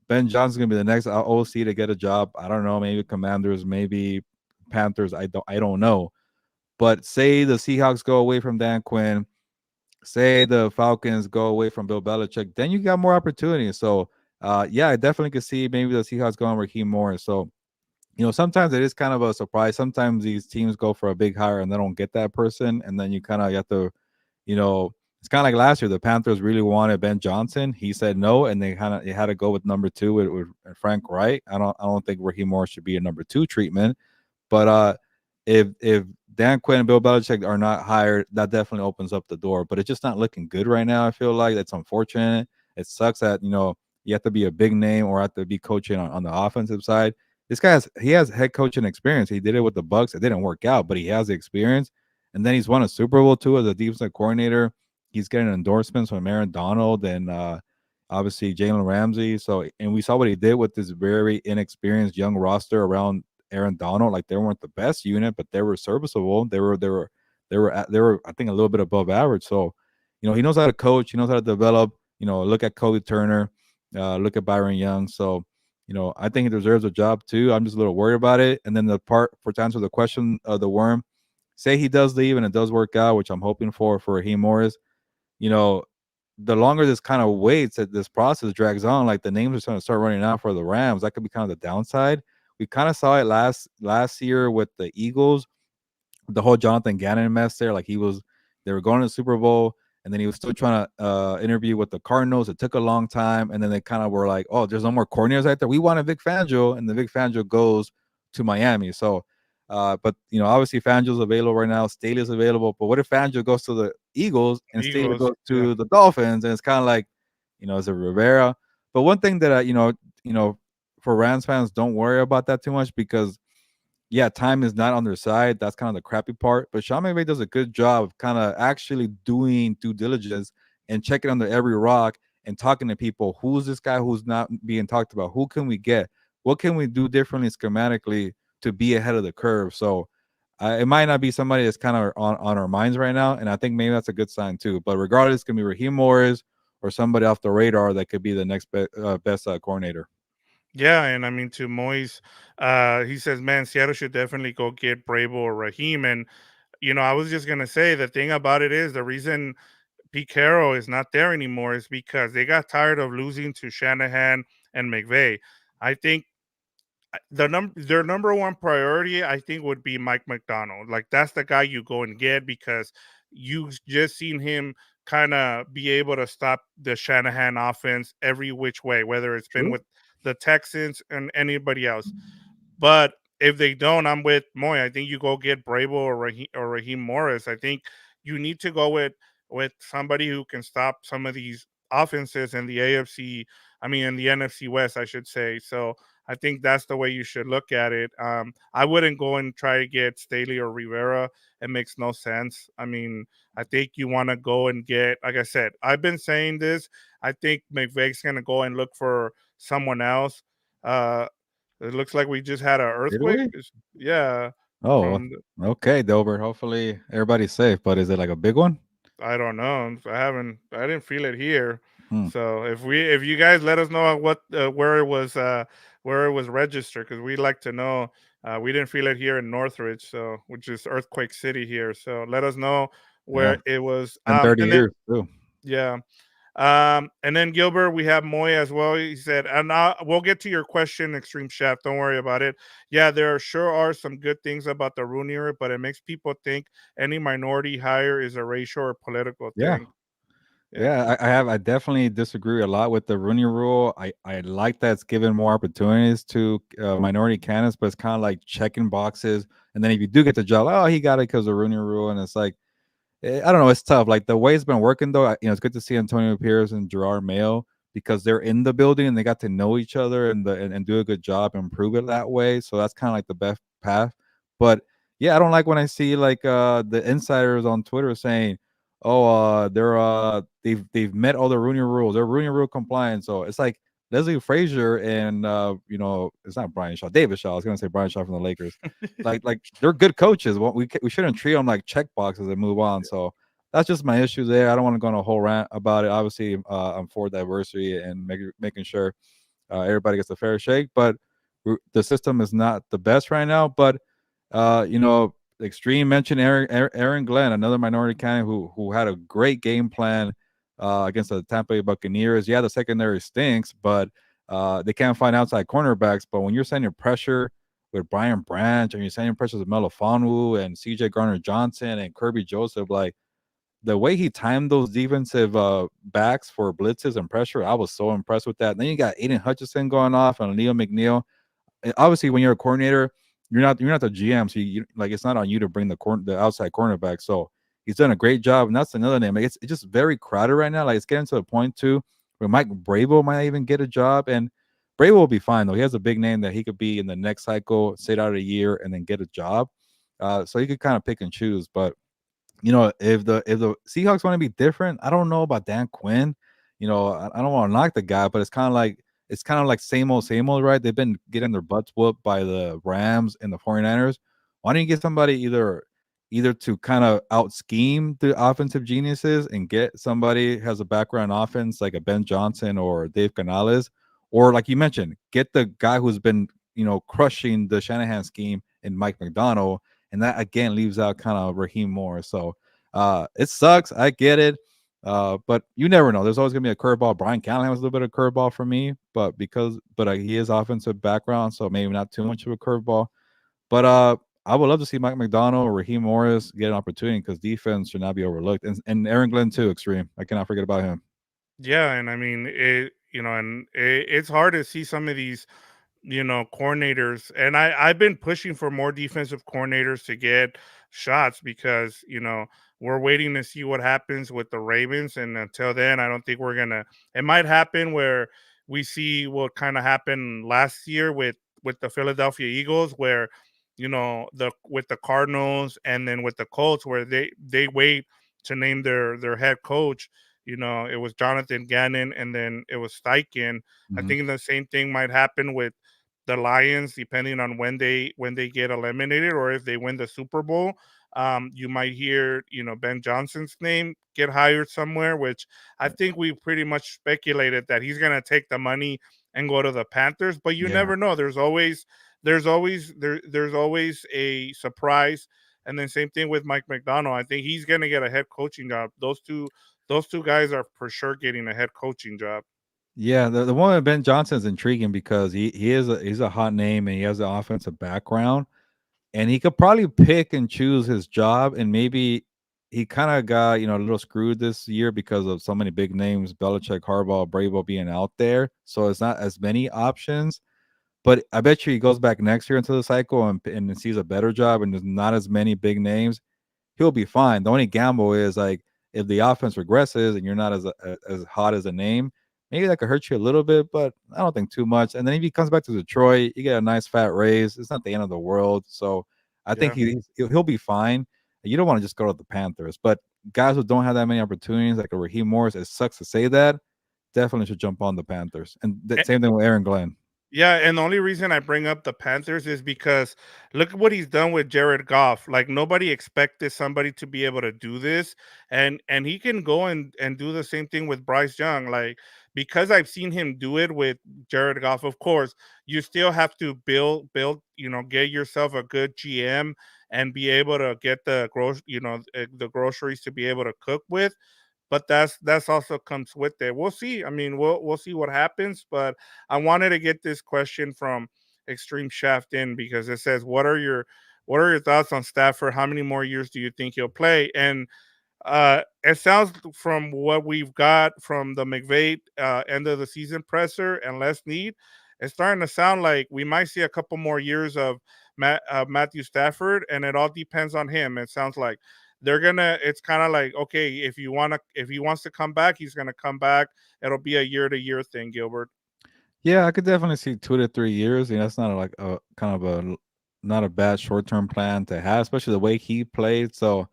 Ben Johnson's gonna be the next OC to get a job. I don't know, maybe Commanders, maybe Panthers. I don't know. But say the Seahawks go away from Dan Quinn, say the Falcons go away from Bill Belichick, then you got more opportunities. So, yeah, I definitely could see maybe the Seahawks going Raheem Morris. So, sometimes it is kind of a surprise. Sometimes these teams go for a big hire and they don't get that person, and then you kind of have to, it's kind of like last year. The Panthers really wanted Ben Johnson. He said no, and they had to go with number two with Frank Wright. I don't think Raheem Morris should be a number two treatment. But if Dan Quinn and Bill Belichick are not hired, that definitely opens up the door. But it's just not looking good right now. I feel like that's unfortunate. It sucks that you have to be a big name or have to be coaching on the offensive side. This guy he has head coaching experience. He did it with the Bucks. It didn't work out, but he has the experience. And then he's won a Super Bowl too as a defensive coordinator. He's getting endorsements from Aaron Donald and obviously Jalen Ramsey. So, and we saw what he did with this very inexperienced young roster around Aaron Donald. Like they weren't the best unit, but they were serviceable. They were I think a little bit above average. So, he knows how to coach. He knows how to develop. Look at Cody Turner. Look at Byron Young. So, I think he deserves a job too. I'm just a little worried about it. And then the part for to answer the question of the worm, say he does leave and it does work out, which I'm hoping for Raheem Morris. You know, the longer this kind of waits, that this process drags on, like the names are starting to start running out for the Rams. That could be kind of the downside. We kind of saw it last year with the Eagles, the whole Jonathan Gannon mess there. Like they were going to the Super Bowl, and then he was still trying to interview with the Cardinals. It took a long time, and then they kind of were like, "Oh, there's no more coordinators out there. We want a Vic Fangio," and the Vic Fangio goes to Miami. So, but obviously Fangio's available right now. Staley's available, but what if Fangio goes to the Eagles and Staley Eagles, goes yeah. to the Dolphins? And it's kind of like, is it Rivera? But one thing that for Rams fans, don't worry about that too much because yeah, time is not on their side. That's kind of the crappy part. But Sean McVay does a good job of kind of actually doing due diligence and checking under every rock and talking to people. Who's this guy who's not being talked about? Who can we get? What can we do differently schematically to be ahead of the curve? So it might not be somebody that's kind of on our minds right now. And I think maybe that's a good sign too. But regardless, it's going to be Raheem Morris or somebody off the radar that could be the next best coordinator. Yeah, and I mean to Moise, he says, man, Seattle should definitely go get Bravo or Raheem. And I was just gonna say the thing about it is the reason Pete Carroll is not there anymore is because they got tired of losing to Shanahan and McVay. I think their number one priority, I think, would be Mike McDonald. Like that's the guy you go and get because you've just seen him kind of be able to stop the Shanahan offense every which way, whether it's been True. with the Texans and anybody else. But if they don't, I'm with Moy. I think you go get Bravo or Raheem Morris. I think you need to go with somebody who can stop some of these offenses in the AFC. I mean, in the NFC West, I should say. So I think that's the way you should look at it. I wouldn't go and try to get Staley or Rivera. It makes no sense. I mean, I think you want to go and get, like I said, I've been saying this. I think McVay's going to go and look for someone else. Uh, it looks like we just had an Did earthquake. we? Yeah, Oh, from okay, Dober. Hopefully everybody's safe. But is it like a big one? I don't know. I didn't feel it here. Hmm. So if you guys let us know what where it was registered because we'd like to know. We didn't feel it here in Northridge, so which is earthquake city here. So let us know Yeah, where it was. been 30 And then years too. yeah. And then Gilbert, we have Moy as well. He said, and we'll get to your question, Extreme Chef. Don't worry about it. Yeah, there sure are some good things about the Rooney era, but it makes people think any minority hire is a racial or political Yeah, thing. Yeah. Yeah, I definitely disagree a lot with the Rooney Rule. I like that it's given more opportunities to minority candidates, but it's kind of like checking boxes. And then if you do get the job, oh, he got it because of the Rooney Rule, and it's like I don't know. It's tough. Like the way it's been working, though. It's good to see Antonio Pierce and Gerard Mayo because they're in the building and they got to know each other and do a good job and prove it that way. So that's kind of like the best path. But yeah, I don't like when I see like the insiders on Twitter saying, "Oh, they've met all the Rooney rules. They're Rooney rule compliant." So it's like Leslie Frazier and it's not Brian Shaw, David Shaw. I was gonna say Brian Shaw from the Lakers like they're good coaches. We shouldn't treat them like check boxes and move on. So that's just my issue there. I don't want to go on a whole rant about it. Obviously, I'm for diversity and making sure everybody gets a fair shake. But the system is not the best right now. But Extreme mentioned Aaron Glenn, another minority candidate who had a great game plan against the Tampa Bay Buccaneers. Yeah, the secondary stinks, but they can't find outside cornerbacks. But when you're sending pressure with Brian Branch and you're sending pressure with Melifonu and CJ Garner Johnson and Kirby Joseph, like the way he timed those defensive backs for blitzes and pressure, I was so impressed with that. And then you got Aiden Hutchinson going off and Leo McNeil. Obviously, when you're a coordinator, you're not the GM, so like it's not on you to bring the outside cornerback. So he's done a great job, and that's another name. Like, it's just very crowded right now. Like it's getting to the point too where Mike Bravo might even get a job, and Bravo will be fine though. He has a big name that he could be in the next cycle, sit out a year, and then get a job. So he could kind of pick and choose, but if the Seahawks want to be different, I don't know about Dan Quinn. I don't want to knock the guy, but it's kind of like same old, right? They've been getting their butts whooped by the Rams and the 49ers. Why don't you get somebody either to kind of out scheme the offensive geniuses and get somebody who has a background in offense like a Ben Johnson or Dave Canales, or like you mentioned, get the guy who's been crushing the Shanahan scheme in Mike McDonald, and that again leaves out kind of Raheem Morris. So it sucks. I get it. But you never know. There's always gonna be a curveball. Brian Callahan was a little bit of curveball for me, but he is offensive background, so maybe not too much of a curveball. But I would love to see Mike McDonald or Raheem Morris get an opportunity because defense should not be overlooked. And Aaron Glenn too, extreme. I cannot forget about him. Yeah, and I mean it's hard to see some of these coordinators, and I've been pushing for more defensive coordinators to get shots because we're waiting to see what happens with the Ravens, and until then, I don't think we're gonna. It might happen where we see what kind of happened last year with the Philadelphia Eagles, where the with the Cardinals and then with the Colts, where they wait to name their head coach. It was Jonathan Gannon, and then it was Steichen. I Mhm. think the same thing might happen with the Lions, depending on when they get eliminated or if they win the Super Bowl. You might hear, Ben Johnson's name get hired somewhere, which I think we pretty much speculated that he's gonna take the money and go to the Panthers. But you Yeah. never know. There's always a surprise. And then same thing with Mike McDonald. I think he's gonna get a head coaching job. Those two guys are for sure getting a head coaching job. Yeah, the one with Ben Johnson is intriguing because he's a hot name and he has an offensive background and he could probably pick and choose his job and maybe he kind of got a little screwed this year because of so many big names, Belichick, Harbaugh, Bravo being out there, so it's not as many options. But I bet you he goes back next year into the cycle and sees a better job and there's not as many big names, he'll be fine. The only gamble is like if the offense regresses and you're not as hot as a name, maybe that could hurt you a little bit, but I don't think too much. And then if he comes back to Detroit, you get a nice fat raise. It's not the end of the world. So I think Yeah. he'll be fine. You don't want to just go to the Panthers, but guys who don't have that many opportunities, like a Raheem Morris, it sucks to say that, definitely should jump on the Panthers. And the same thing with Aaron Glenn. Yeah, and the only reason I bring up the Panthers is because look at what he's done with Jared Goff. Like nobody expected somebody to be able to do this, and he can go and do the same thing with Bryce Young. Like because I've seen him do it with Jared Goff. Of course, you still have to build. Get yourself a good GM and be able to get the groceries to be able to cook with, but that's also comes with it. We'll see. I mean, we'll see what happens. But I wanted to get this question from Extreme Shaft in because it says, "What are your thoughts on Stafford? How many more years do you think he'll play?" And It sounds from what we've got from the McVay end of the season presser and Les Need, it's starting to sound like we might see a couple more years of Matthew Stafford, and it all depends on him. It sounds like they're gonna. It's kind of like, okay, if he wants to come back, he's gonna come back. It'll be a year to year thing, Gilbert. Yeah, I could definitely see 2 to 3 years. That's not like a kind of not a bad short term plan to have, especially the way he played. So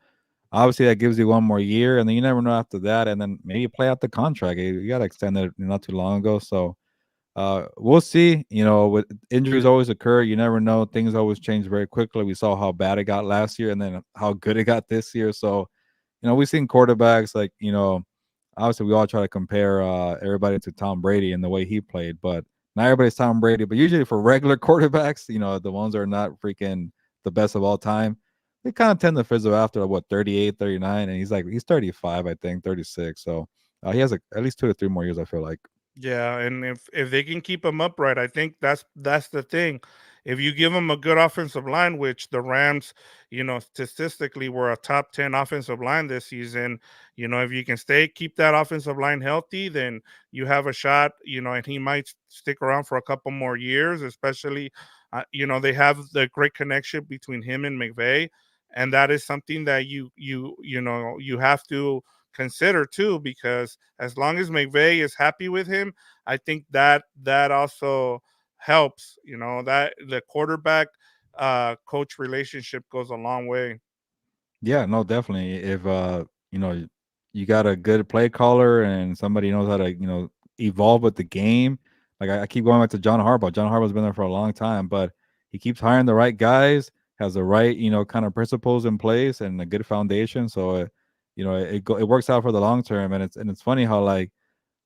obviously that gives you one more year, and then you never know after that, and then maybe you play out the contract. You got to extend it not too long ago, so we'll see. With injuries always occur, you never know. Things always change very quickly. We saw how bad it got last year, and then how good it got this year. So we've seen quarterbacks like obviously we all try to compare everybody to Tom Brady and the way he played, but not everybody's Tom Brady. But usually for regular quarterbacks, the ones that are not freaking the best of all time, they kind of tend to fizzle after what 38, 39, and he's 35, I think 36. So he has at least 2 to 3 more years. I feel like. Yeah, and if they can keep him upright, I think that's the thing. If you give him a good offensive line, which the Rams, statistically were a top 10 offensive line this season, if you can keep that offensive line healthy, then you have a shot, and he might stick around for a couple more years, especially, they have the great connection between him and McVay, and that is something that you have to consider too, because as long as McVay is happy with him, I think that also helps. That the quarterback coach relationship goes a long way. Yeah, no, definitely. If you got a good play caller and somebody knows how to evolve with the game. Like I keep going back to John Harbaugh. John Harbaugh's been there for a long time, but he keeps hiring the right guys, has the right kind of principles in place and a good foundation. So it works out for the long term. And it's funny how like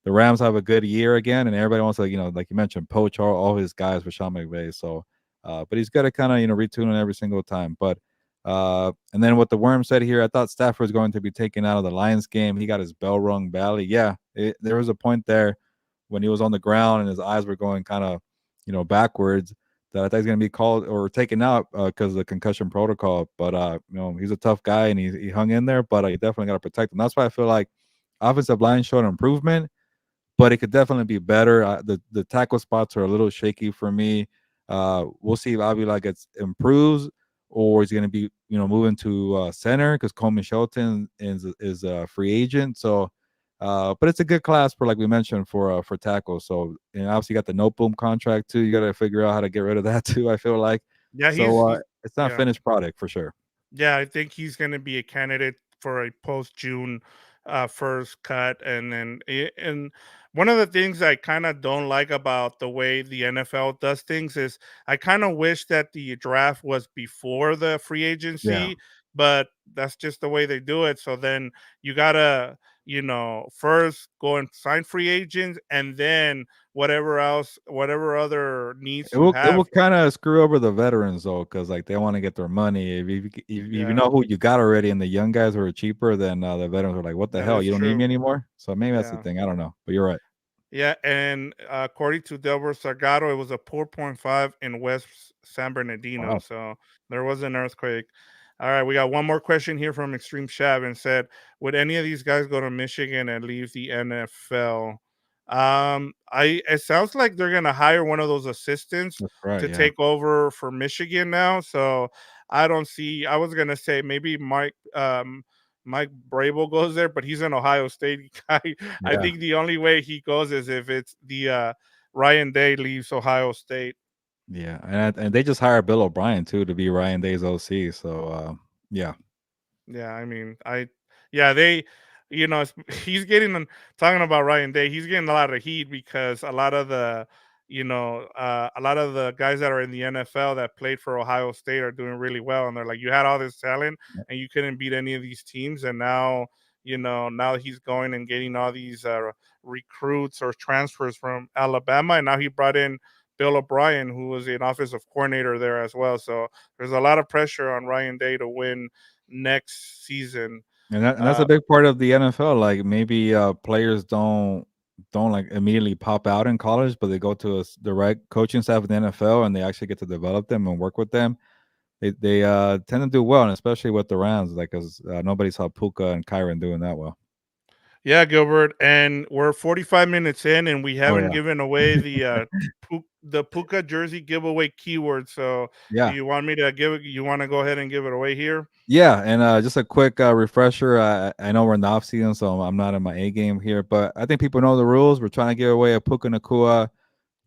the Rams have a good year again, and everybody wants to, like you mentioned, poach all his guys for Sean McVay. So, but he's got to kind of retune it every single time. But and then what the worm said here, I thought Stafford was going to be taken out of the Lions game. He got his bell rung badly. Yeah, there was a point there when he was on the ground and his eyes were going kind of backwards that I thought he's going to be called or taken out because of the concussion protocol. But he's a tough guy and he hung in there. But you definitely got to protect him. That's why I feel like offensive line showed improvement, but it could definitely be better. The tackle spots are a little shaky for me. We'll see if Avila gets improves or he's going to be moving to center because Coleman Shelton is a free agent. So, but it's a good class for like we mentioned for tackles. So obviously you got the no boom contract too. You got to figure out how to get rid of that too. I feel like Yeah, so it's not yeah. finished product for sure. Yeah, I think he's going to be a candidate for a post June first cut, and one of the things I kind of don't like about the way the NFL does things is I kind of wish that the draft was before the free Yeah. agency, but that's just the way they do it. So then you gotta first go and sign free agents, and then whatever else, whatever other needs It you will it have. will kinda screw over the veterans though, because like, they wanna get their money. If you Yeah, know who you got already and the young guys who are cheaper, then, the veterans are like, "What the that hell? is You don't need true. me anymore?" So maybe that's the Yeah. thing, I don't know, but you're right. Yeah, and according to Delbert Salgado, it was a 4.5 in West San Bernardino. Wow, So there was an earthquake. All right, we got one more question here from Extreme Shav and said, would any of these guys go to Michigan and leave the NFL? I it sounds like they're gonna hire one of those assistants that's right, to yeah. take over for Michigan now. So I don't see. I was gonna say maybe Mike Brable goes there, but he's an Ohio State guy. I Yeah, think the only way he goes is if it's the Ryan Day leaves Ohio State. yeah, and they just hired Bill O'Brien too to be Ryan Day's OC, so, yeah. Yeah, I mean, yeah, he's getting talking about Ryan Day. He's getting a lot of heat because a lot of the guys that are in the NFL that played for Ohio State are doing really well, and they're like, you had all this talent and you couldn't beat any of these teams, and now he's going and getting all these recruits or transfers from Alabama, and now he brought in Bill O'Brien, who was an offensive coordinator there as well. So there's a lot of pressure on Ryan Day to win next season. And that's a Uh, big part of the NFL, like, maybe, players don't, like, immediately pop out in college, but they go to the right coaching staff in the NFL, and they actually get to develop them and work with them. they tend to do well, and especially with the Rams, like, 'cause, nobody saw Puka and Kyron doing that well. Yeah, Gilbert, and we're 45 minutes in, and we Oh, haven't yeah. given away the Puka jersey giveaway keyword. So, do Yeah. you want me to give it? You want to go ahead and give it away here? Yeah, and, just a quick, refresher, I know we're in the off season, so I'm not in my A game here, but I think people know the rules. We're trying to give away a Puka Nakua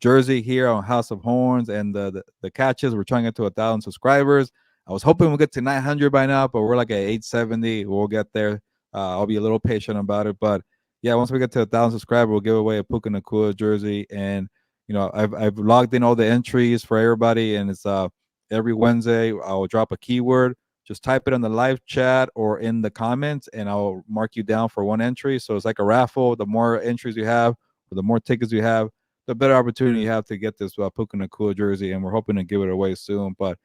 jersey here on House of Horns, and the catch is we're trying to get to 1,000 subscribers. I was hoping we'll get to 900 by now, but we're like at 870. We'll get there. I'll be a little patient about it, but yeah, once we get to 1,000 subscribers, we'll give away a Puka Nakua jersey. And I've logged in all the entries for everybody, and it's every Wednesday I'll drop a keyword. Just type it in the live chat or in the comments, and I'll mark you down for one entry. So it's like a raffle. The more entries you have, or the more tickets you have, the better opportunity you have to get this Puka Nakua jersey, and we're hoping to give it away soon. But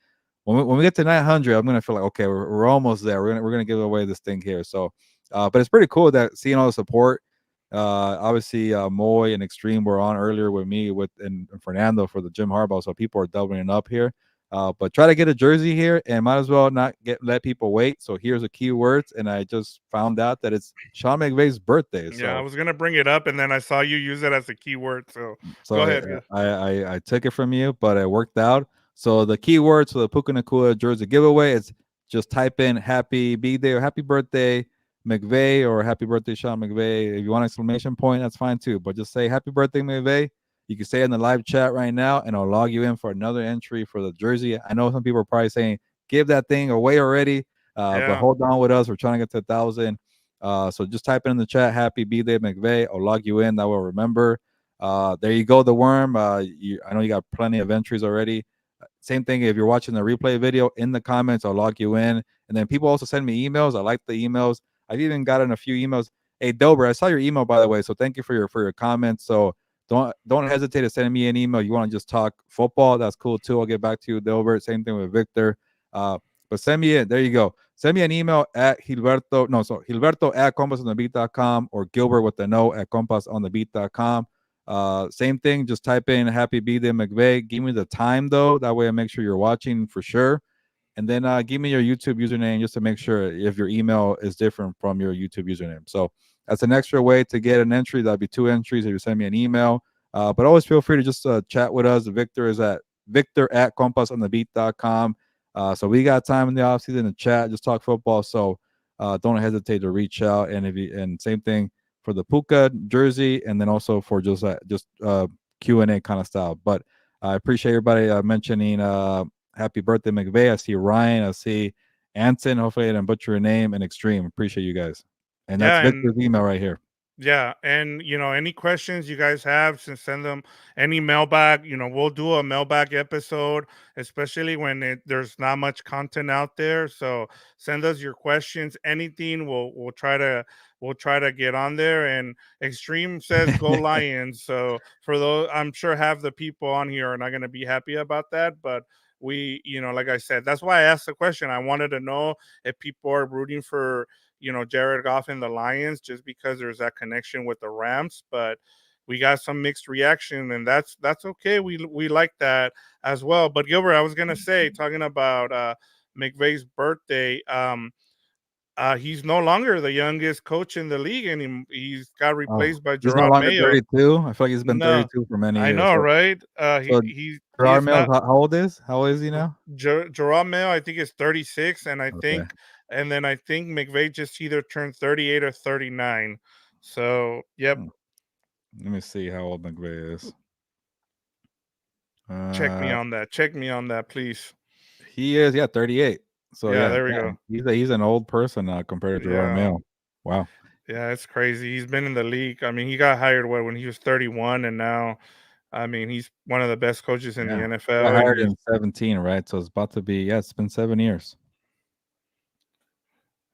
when we get to 900, I'm gonna feel like, okay, we're almost there. We're gonna give away this thing here. So, but it's pretty cool that seeing all the support. Obviously, Moy and Extreme were on earlier with me and Fernando for the Jim Harbaugh, so people are doubling up here. But try to get a jersey here, and might as well not let people wait. So here's the keywords, and I just found out that it's Sean McVay's birthday. Yeah, I So was gonna bring it up, and then I saw you use it as a keyword. So, So go ahead. I took it from you, but it worked out. So the keywords for the Puka Nakua jersey giveaway is just type in happy B-Day or happy birthday McVay or happy birthday Sean McVay. If you want an exclamation point, that's fine too. But just say happy birthday McVay. You can say it in the live chat right now, and I'll log you in for another entry for the jersey. I know some people are probably saying give that thing away already, but Yeah, hold on with us. We're trying to get to 1,000. So just type it in the chat, happy B-Day McVay. I'll log you in. That will remember. There you go, the worm. I know you got plenty of entries already. Same thing if you're watching the replay video in the comments, I'll log you in. And then people also send me emails. I like the emails. I've even gotten a few emails. Hey Dober, I saw your email by the way, so thank you for your comments. So don't hesitate to send me an email. You want to just talk football? That's cool too. I'll get back to you, Dober. Same thing with Victor. Uh, but send me it. There you go. Send me an email at Gilberto. No, so Gilberto at compasonthebeat.com or Gilbert with the no at compasonthebeat.com. Same thing, just type in happy birthday McVay. Give me the time though. That way I make sure you're watching for sure. And then give me your YouTube username just to make sure if your email is different from your YouTube username. So that's an extra way to get an entry. That'd be 2 entries if you send me an email. But always feel free to just chat with us. Victor is at Victor at compasonthebeat.com. So we got time in the offseason to chat, just talk football. So don't hesitate to reach out. And if you and same thing for the Puka jersey, and then also for just Q&A kind of style. But I appreciate everybody mentioning happy birthday McVay. I see Ryan, I see Anton. Hopefully I didn't butcher your name. And Extreme. Appreciate you guys. And that's yeah, and Victor's email right here. yeah, and any questions you guys have, just send them any mailbag. We'll do a mailbag episode, especially when there's not much content out there. So send us your questions, anything. We'll try to get on there. And Extreme says go Lions. So for those, I'm sure half the people on here are not going to be happy about that, but like I said, that's why I asked the question. I wanted to know if people are rooting for Jared Goff and the Lions just because there's that connection with the Rams, but we got some mixed reaction, and that's okay. We like that as well. But Gilbert, I was gonna say, talking about McVay's birthday, he's no longer the youngest coach in the league, and he's got Oh, replaced by he's no Gerard longer Mayo. 32. I feel like he's been No, 32 for many I years. know, So, right? so He Gerard is Mills, not. how old is he now? Gerard Mayo, I think, is 36, and Okay. then I think McVay just either turned 38 or 39. So, yep, Hmm. Let me see how old McVay is. check me Uh, on that. Check me on that, please. he is, yeah, 38. So Yeah, yeah, there we go. damn, he's an old person now compared to Gerard Yeah, Mayo. Wow. yeah, it's crazy. He's been in the league. I mean, he got hired when he was 31, and now, I mean, he's one of the best coaches in the Yeah. He got NFL. hired in 17, right? So it's about to be, yeah, it's been 7 years.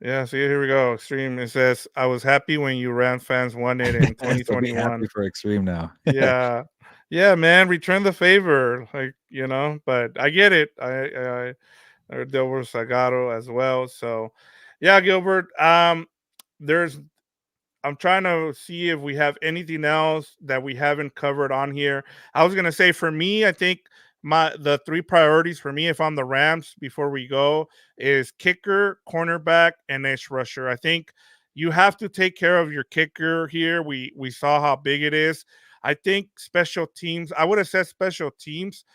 Yeah, see, here we go. Extreme. It says, "I was happy when you Ram fans won it in So be 2021." happy for Extreme now. Yeah. Yeah, man, return the favor. Like, but I get it. There was Sagaro as well. So yeah, Gilbert. There's I'm trying to see if we have anything else that we haven't covered on here. I was gonna say for me, I think the three priorities for me if I'm the Rams before we go is kicker, cornerback, and edge rusher. I think you have to take care of your kicker here. We saw how big it is. I think special teams. I would have said special teams,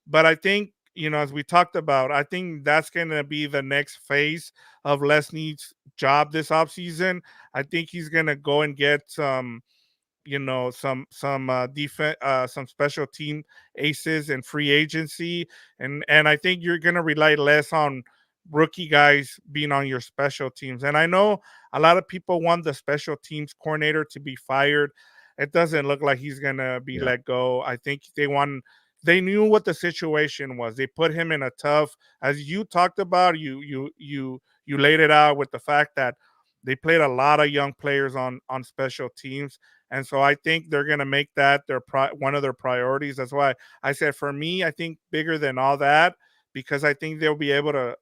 but I think as we talked about, I think that's going to be the next phase of Lesney's job this offseason. I think he's going to go and get some defense, some special team aces and free agency, and I think you're gonna rely less on rookie guys being on your special teams. And I know a lot of people want the special teams coordinator to be fired. It doesn't look like he's gonna be Yeah. let go. I think they knew what the situation was. They put him in a tough, as you talked about, you laid it out with the fact that they played a lot of young players on special teams, and so I think they're going to make that one of their priorities. That's why I said for me, I think bigger than all that, because I think they'll be able to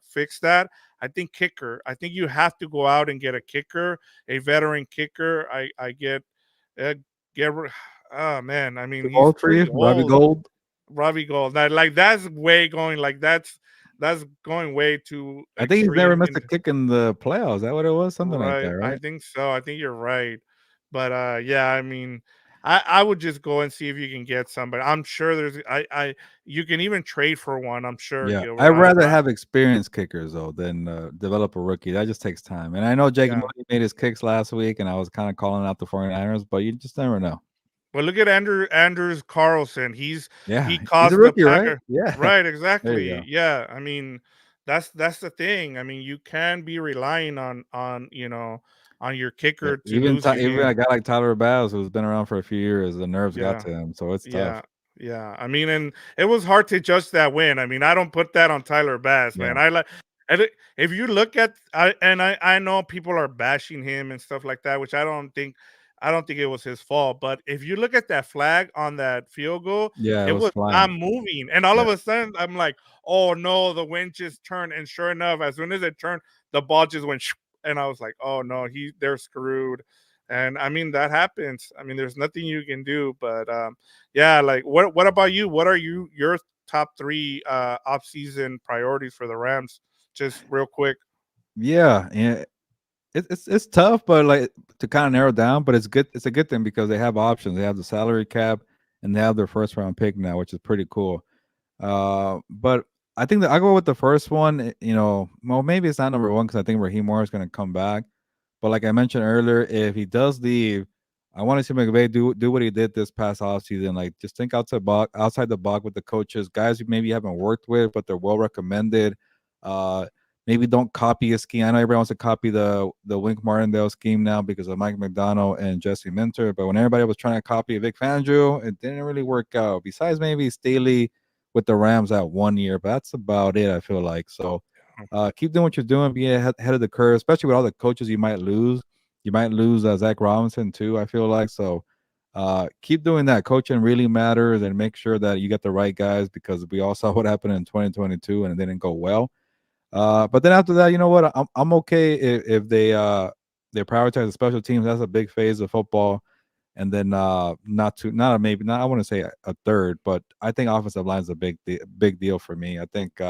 fix that. I think kicker. I think you have to go out and get a kicker, a veteran kicker. I uh, get. Oh man, I mean The he's gold for pretty you, Robbie old. Gold. Robbie Gold. That like that's way going like that's going way too I think he's never extreme. missed a kick in the playoffs. Is that what it was? Something like Right. that, I right? think so. I think you're right. But yeah, I mean, I would just go and see if you can get somebody. I'm sure I you can even trade for one, I'm sure, Yeah, I'd Gilbert. rather have experienced kickers though than develop a rookie. That just takes time. And I know Jake Yeah. Moody made his kicks last week, and I was kind of calling out the 49ers, but you just never know. Well, look at Andrews Carlson. Yeah, He he's a cost the rookie, right? Packer. Yeah, Right, there you exactly. go. Yeah. I mean, that's the thing. I mean, you can be relying on your Yeah, kicker to lose you even a games. guy like Tyler Bass, who's been around for a few years, the nerves got Yeah. to him, so it's Yeah, tough. yeah. I mean, and it was hard to judge that win. I mean, I don't put that on Tyler Bass, man. Yeah, I like, if you look at, I know people are bashing him and stuff like that, which I don't think it was his fault. But if you look at that flag on that field goal, yeah, it it was was not flying. moving, and all Yeah, of a sudden, I'm like, oh no, the wind just turned, and sure enough, as soon as it turned, the ball just went, and I was like, oh no, they're screwed. And I mean that happens. I mean, there's nothing you can do, but yeah, like what about you? What are your top three off season priorities for the Rams? Just real quick. yeah. It's tough, but like to kind of narrow down. But it's good. It's a good thing because they have options. They have the salary cap, and they have their first round pick now, which is pretty cool. But I think that I go with the first one. Well, maybe it's not number one because I think Raheem Morris is going to come back. But like I mentioned earlier, if he does leave, I want to see McVay do what he did this past offseason. Like just think outside the box with the coaches, guys you maybe haven't worked with, but they're well recommended. Uh, Maybe don't copy a scheme. I know everybody wants to copy the Wink Martindale scheme now because of Mike McDonald and Jesse Minter. But when everybody was trying to copy Vic Fangio, it didn't really work out. Besides maybe Staley with the Rams that 1 year, but that's about it. I feel like so. Keep doing what you're doing. Be ahead of the curve, especially with all the coaches you might lose. You might lose Zach Robinson too. I feel like so. Keep doing that. Coaching really matters, and make sure that you get the right guys because we all saw what happened in 2022 and it didn't go well. But then after that, you know what? I'm okay if they prioritize the special teams. That's a big phase of football. And then not a maybe not I want to say a third, but I think offensive line is a big deal for me. I think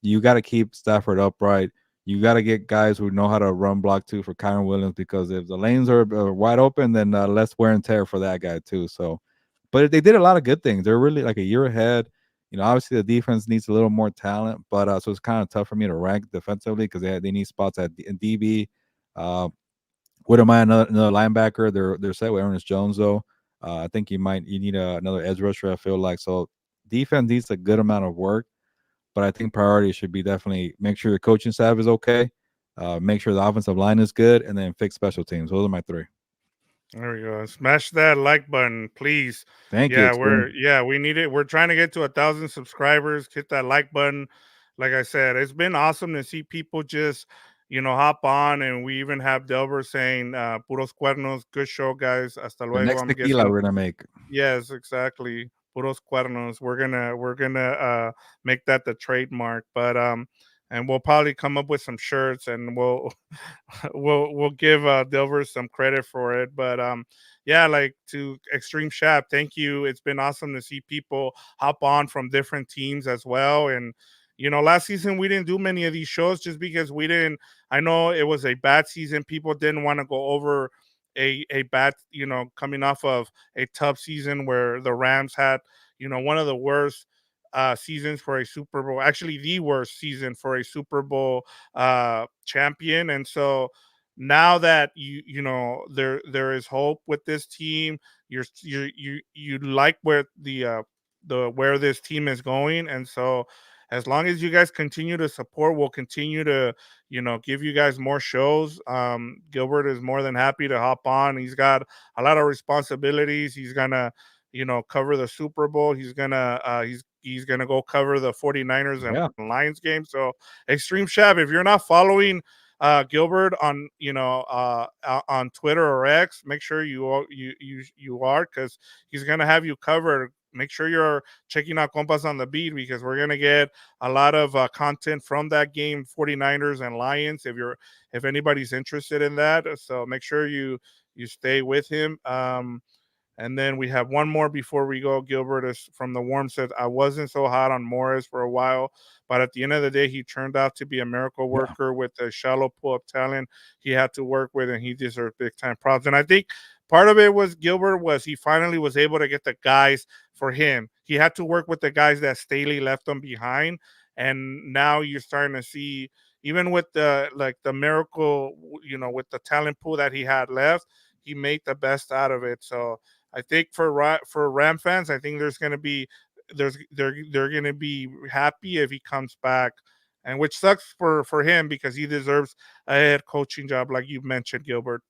you got to keep Stafford upright. You got to get guys who know how to run block too for Kyron Williams because if the lanes are wide open, then less wear and tear for that guy too. So, but they did a lot of good things. They're really like a year ahead. Obviously the defense needs a little more talent, but so it's kind of tough for me to rank defensively because they need spots in DB. Uh, wouldn't mind another linebacker. They're set with Ernest Jones though. I think you need another edge rusher. I feel like so. Defense needs a good amount of work, but I think priority should be definitely make sure your coaching staff is okay, make sure the offensive line is good, and then fix special teams. Those are my three. There we go. Smash that like button, please. Thank you, Yeah, Extreme. we need it. We're trying to get to 1,000 subscribers. Hit that like button. Like I said, it's been awesome to see people just hop on, and we even have Delbert saying "puros cuernos." Good show, guys. Hasta The luego. next I'm tequila guessing. we're gonna make. Yes, exactly. Puros cuernos. We're gonna make that the trademark. But and we'll probably come up with some shirts, and we'll we'll give Dilver some credit for it. But yeah, like to Extreme Shab, thank you. It's been awesome to see people hop on from different teams as well. And last season we didn't do many of these shows just because we didn't. I know it was a bad season. People didn't want to go over a bad, coming off of a tough season where the Rams had, one of the worst seasons for a Super Bowl, actually the worst season for a Super Bowl champion. And so now that there is hope with this team, you like where the where this team is going. And so as long as you guys continue to support, we'll continue to give you guys more shows. Gilbert is more than happy to hop on. He's got a lot of responsibilities. He's gonna cover the Super Bowl. He's gonna go cover the 49ers and Yeah, Lions game. So Extreme Shab, if you're not following Gilbert on on Twitter or X, make sure you are, because he's gonna have you covered. Make sure you're checking out Compas on the Beat, because we're gonna get a lot of content from that game, 49ers and Lions. If anybody's interested in that, so make sure you stay with him. And then we have one more before we go. Gilbert is from the Warm says, I wasn't so hot on Morris for a while, but at the end of the day, he turned out to be a miracle yeah, worker with the shallow pull up talent he had to work with, and he deserved big time props. And I think part of it was Gilbert was he finally was able to get the guys for him. He had to work with the guys that Staley left him behind. And now you're starting to see, even with the miracle, with the talent pool that he had left, he made the best out of it. So I think for Ram fans, I think they're gonna be happy if he comes back, and which sucks for him because he deserves a head coaching job, like you mentioned, Gilbert.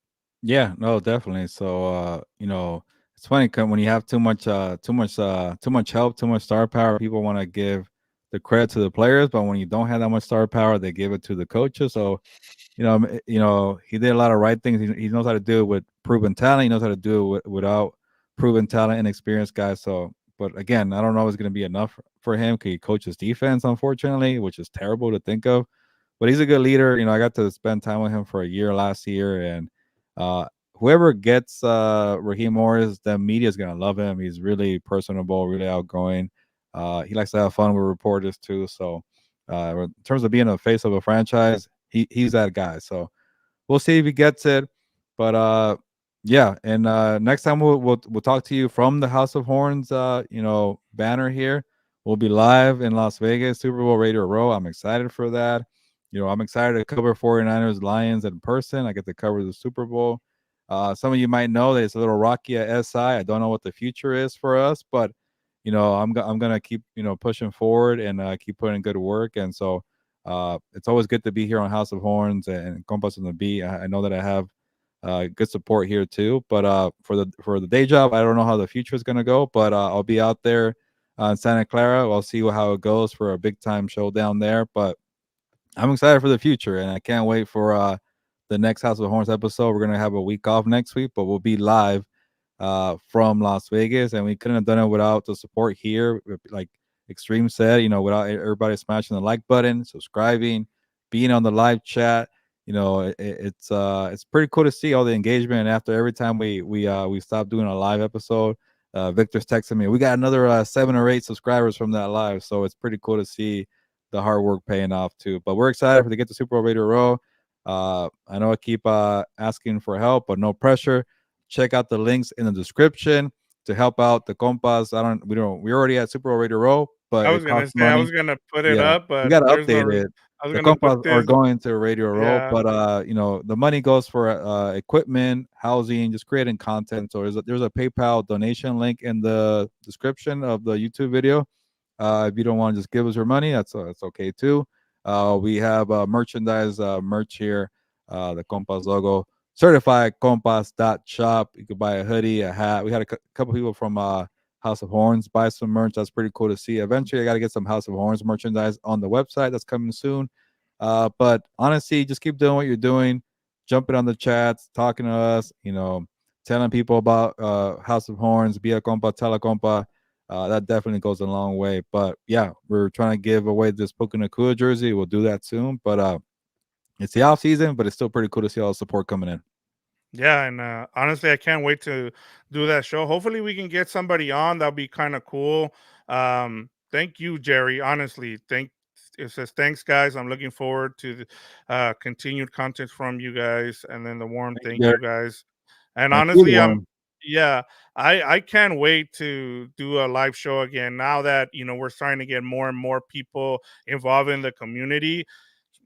yeah. No, definitely. So, it's funny when you have too much help, too much star power. People want to give the credit to the players, but when you don't have that much star power, they give it to the coaches. So, he did a lot of right things. He knows how to do it with proven talent. He knows how to do it without proven talent and experienced guys. So, but again, I don't know if it's going to be enough for him because he coaches defense, unfortunately, which is terrible to think of. But he's a good leader. I got to spend time with him for a year last year, and uh, whoever gets Raheem Morris, the media is going to love him. He's really personable, really outgoing. He likes to have fun with reporters too. So, in terms of being a face of a franchise, he's that guy. So we'll see if he gets it. But yeah, and next time we'll talk to you from the House of Horns banner here. We'll be live in Las Vegas, Super Bowl Radio Row. I'm excited for that. I'm excited to cover 49ers Lions in person. I get to cover the Super Bowl. Some of you might know that it's a little rocky at SI. I don't know what the future is for us, but I'm gonna keep pushing forward and keep putting good work. And so it's always good to be here on House of Horns and Compas on the Beat. I know that I have good support here too. But for the day job, I don't know how the future is gonna go. But I'll be out there in Santa Clara. I'll see how it goes for a big time show down there. But I'm excited for the future, and I can't wait for the next House of Horns episode. We're gonna have a week off next week, but we'll be live from Las Vegas, and we couldn't have done it without the support here. Like Extreme said, without everybody smashing the like button, subscribing, being on the live chat. It's pretty cool to see all the engagement. And after every time we stop doing a live episode, Victor's texting me, we got another 7 or 8 subscribers from that live. So it's pretty cool to see the hard work paying off too. But we're excited to get the Super Bowl Radio Row. I know I keep asking for help, but no pressure. Check out the links in the description to help out the compas. We're already at Super Bowl Radio Row, but I it was gonna costs say I money. was gonna put it Yeah, up, we but got to there's no. update it. I was The gonna put compas are this. going to Radio Row, Yeah, but the money goes for equipment, housing, just creating content. So there's a PayPal donation link in the description of the YouTube video. If you don't want to just give us your money, that's okay too. We have merchandise merch here, the Compas logo, certified Compas.shop. You could buy a hoodie, a hat. We had a couple people from House of Horns buy some merch. That's pretty cool to see. Eventually, I got to get some House of Horns merchandise on the website. That's coming soon. But honestly, just keep doing what you're doing, jumping on the chats, talking to us, telling people about House of Horns, be a compa, tell a compa. That definitely goes a long way. But yeah, we're trying to give away this Puka Nakua jersey. We'll do that soon. But it's the off season, but it's still pretty cool to see all the support coming in. Yeah, and honestly, I can't wait to do that show. Hopefully, we can get somebody on. That'll be kind of cool. Thank you, Jerry. Honestly, thank it says thanks, guys. I'm looking forward to the continued content from you guys, and then the warm Thank you, thank Jared. you guys. And Thank you, honestly, Warren. yeah, I can't wait to do a live show again. Now that we're starting to get more and more people involved in the community,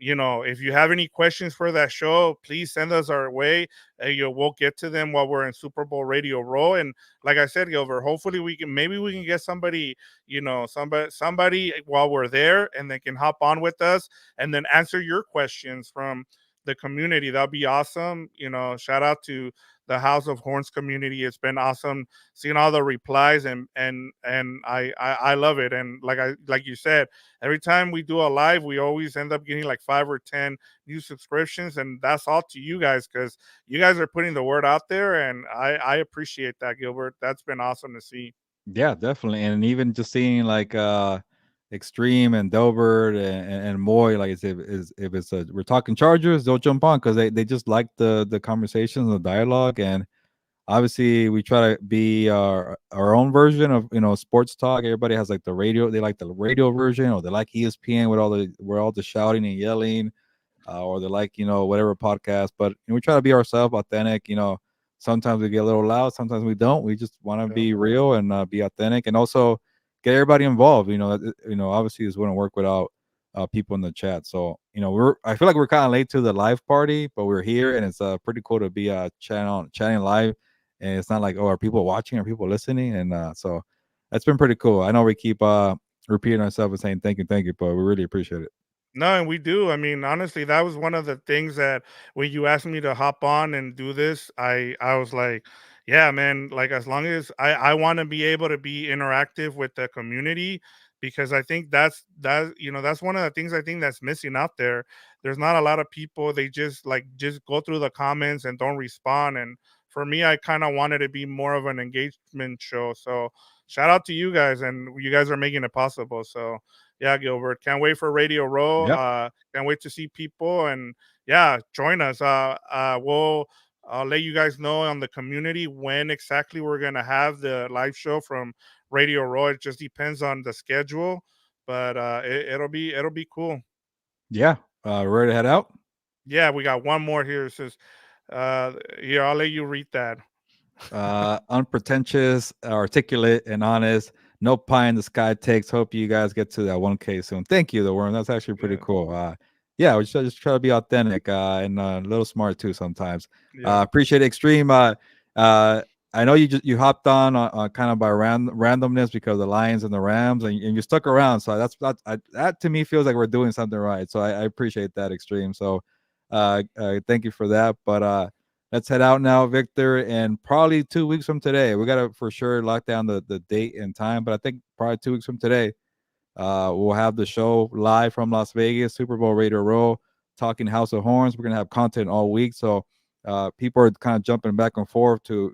if you have any questions for that show, please send us our way. We'll get to them while we're in Super Bowl Radio Row. And like I said, Gilbert, hopefully maybe we can get somebody, somebody while we're there, and they can hop on with us and then answer your questions from the community. That'll be awesome. Shout out to the House of Horns community. It's been awesome seeing all the replies, and I love it. And like you said, every time we do a live, we always end up getting like 5 or 10 new subscriptions, and that's all to you guys because you guys are putting the word out there, and I appreciate that, Gilbert. That's been awesome to see. Yeah, definitely. And even just seeing like Extreme and Delbert and Moy, like if it's we're talking Chargers, they'll jump on because they just like the conversations, the dialogue, and obviously we try to be our own version of sports talk. Everybody has like the radio, they like the radio version, or they like ESPN with all the where all the shouting and yelling, or they like whatever podcast. But we try to be ourselves, authentic. Sometimes we get a little loud, sometimes we don't. We just want to Yeah. be real and be authentic, and also get everybody involved. Obviously this wouldn't work without people in the chat. So I feel like we're kind of late to the live party, but we're here, and it's pretty cool to be chatting live. And it's not like, oh, are people watching, are people listening? And so that's been pretty cool. I know we keep repeating ourselves and saying thank you, but we really appreciate it. No, and we do. I mean, honestly, that was one of the things that when you asked me to hop on and do this, I was like, yeah, man, like as long as I want to be able to be interactive with the community because I think that's one of the things I think that's missing out there. There's not a lot of people, they just go through the comments and don't respond, and for me I kind of wanted to be more of an engagement show. So, shout out to you guys, and you guys are making it possible. So, yeah, Gilbert. Can't wait for Radio Row. Yep. Can't wait to see people, and yeah, join us. We'll I'll let you guys know on the community when exactly we're gonna have the live show from Radio Row. It just depends on the schedule, but it'll be cool. Yeah. Ready to head out? Yeah, we got one more here. It says, here I'll let you read that. Unpretentious, articulate, and honest. No pie in the sky takes. Hope you guys get to that 1K soon. Thank you, the worm. That's actually pretty Yeah, cool. Yeah, we should just try to be authentic and a little smart too sometimes. yeah, Appreciate Extreme. Uh, I know you hopped on kind of by randomness because of the Lions and the Rams, and you stuck around. So that to me feels like we're doing something right. So I appreciate that, Extreme. So thank you for that. But let's head out now, Victor. And probably 2 weeks from today, we gotta for sure lock down the date and time. But I think probably 2 weeks from today, we'll have the show live from Las Vegas, Super Bowl Radio Row, talking House of Horns. We're gonna have content all week, so people are kind of jumping back and forth to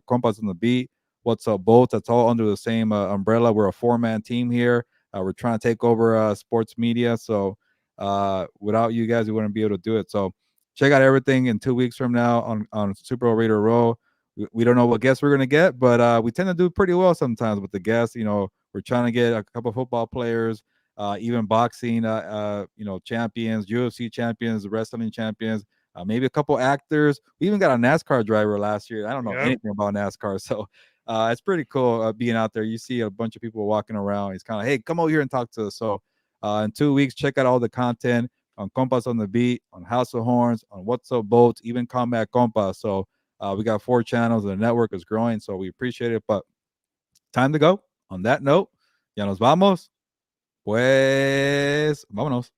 Compas on the Beat. What's up, both? That's all under the same umbrella. We're a 4-man team here. We're trying to take over sports media, so without you guys, we wouldn't be able to do it. So check out everything in 2 weeks from now on Super Bowl Radio Row. We don't know what guests we're gonna get, but we tend to do pretty well sometimes with the guests. We're trying to get a couple of football players, even boxing, champions, UFC champions, wrestling champions, maybe a couple actors. We even got a NASCAR driver last year. I don't know yeah. anything about NASCAR, so it's pretty cool being out there. You see a bunch of people walking around. He's kind of, hey, come over here and talk to us. So in 2 weeks, check out all the content on Compas on the Beat, on House of Horns, on What's Up Boats, even Combat Compas. So we got 4 channels, and the network is growing, so we appreciate it. But time to go. On that note, ya nos vamos. Pues, vámonos.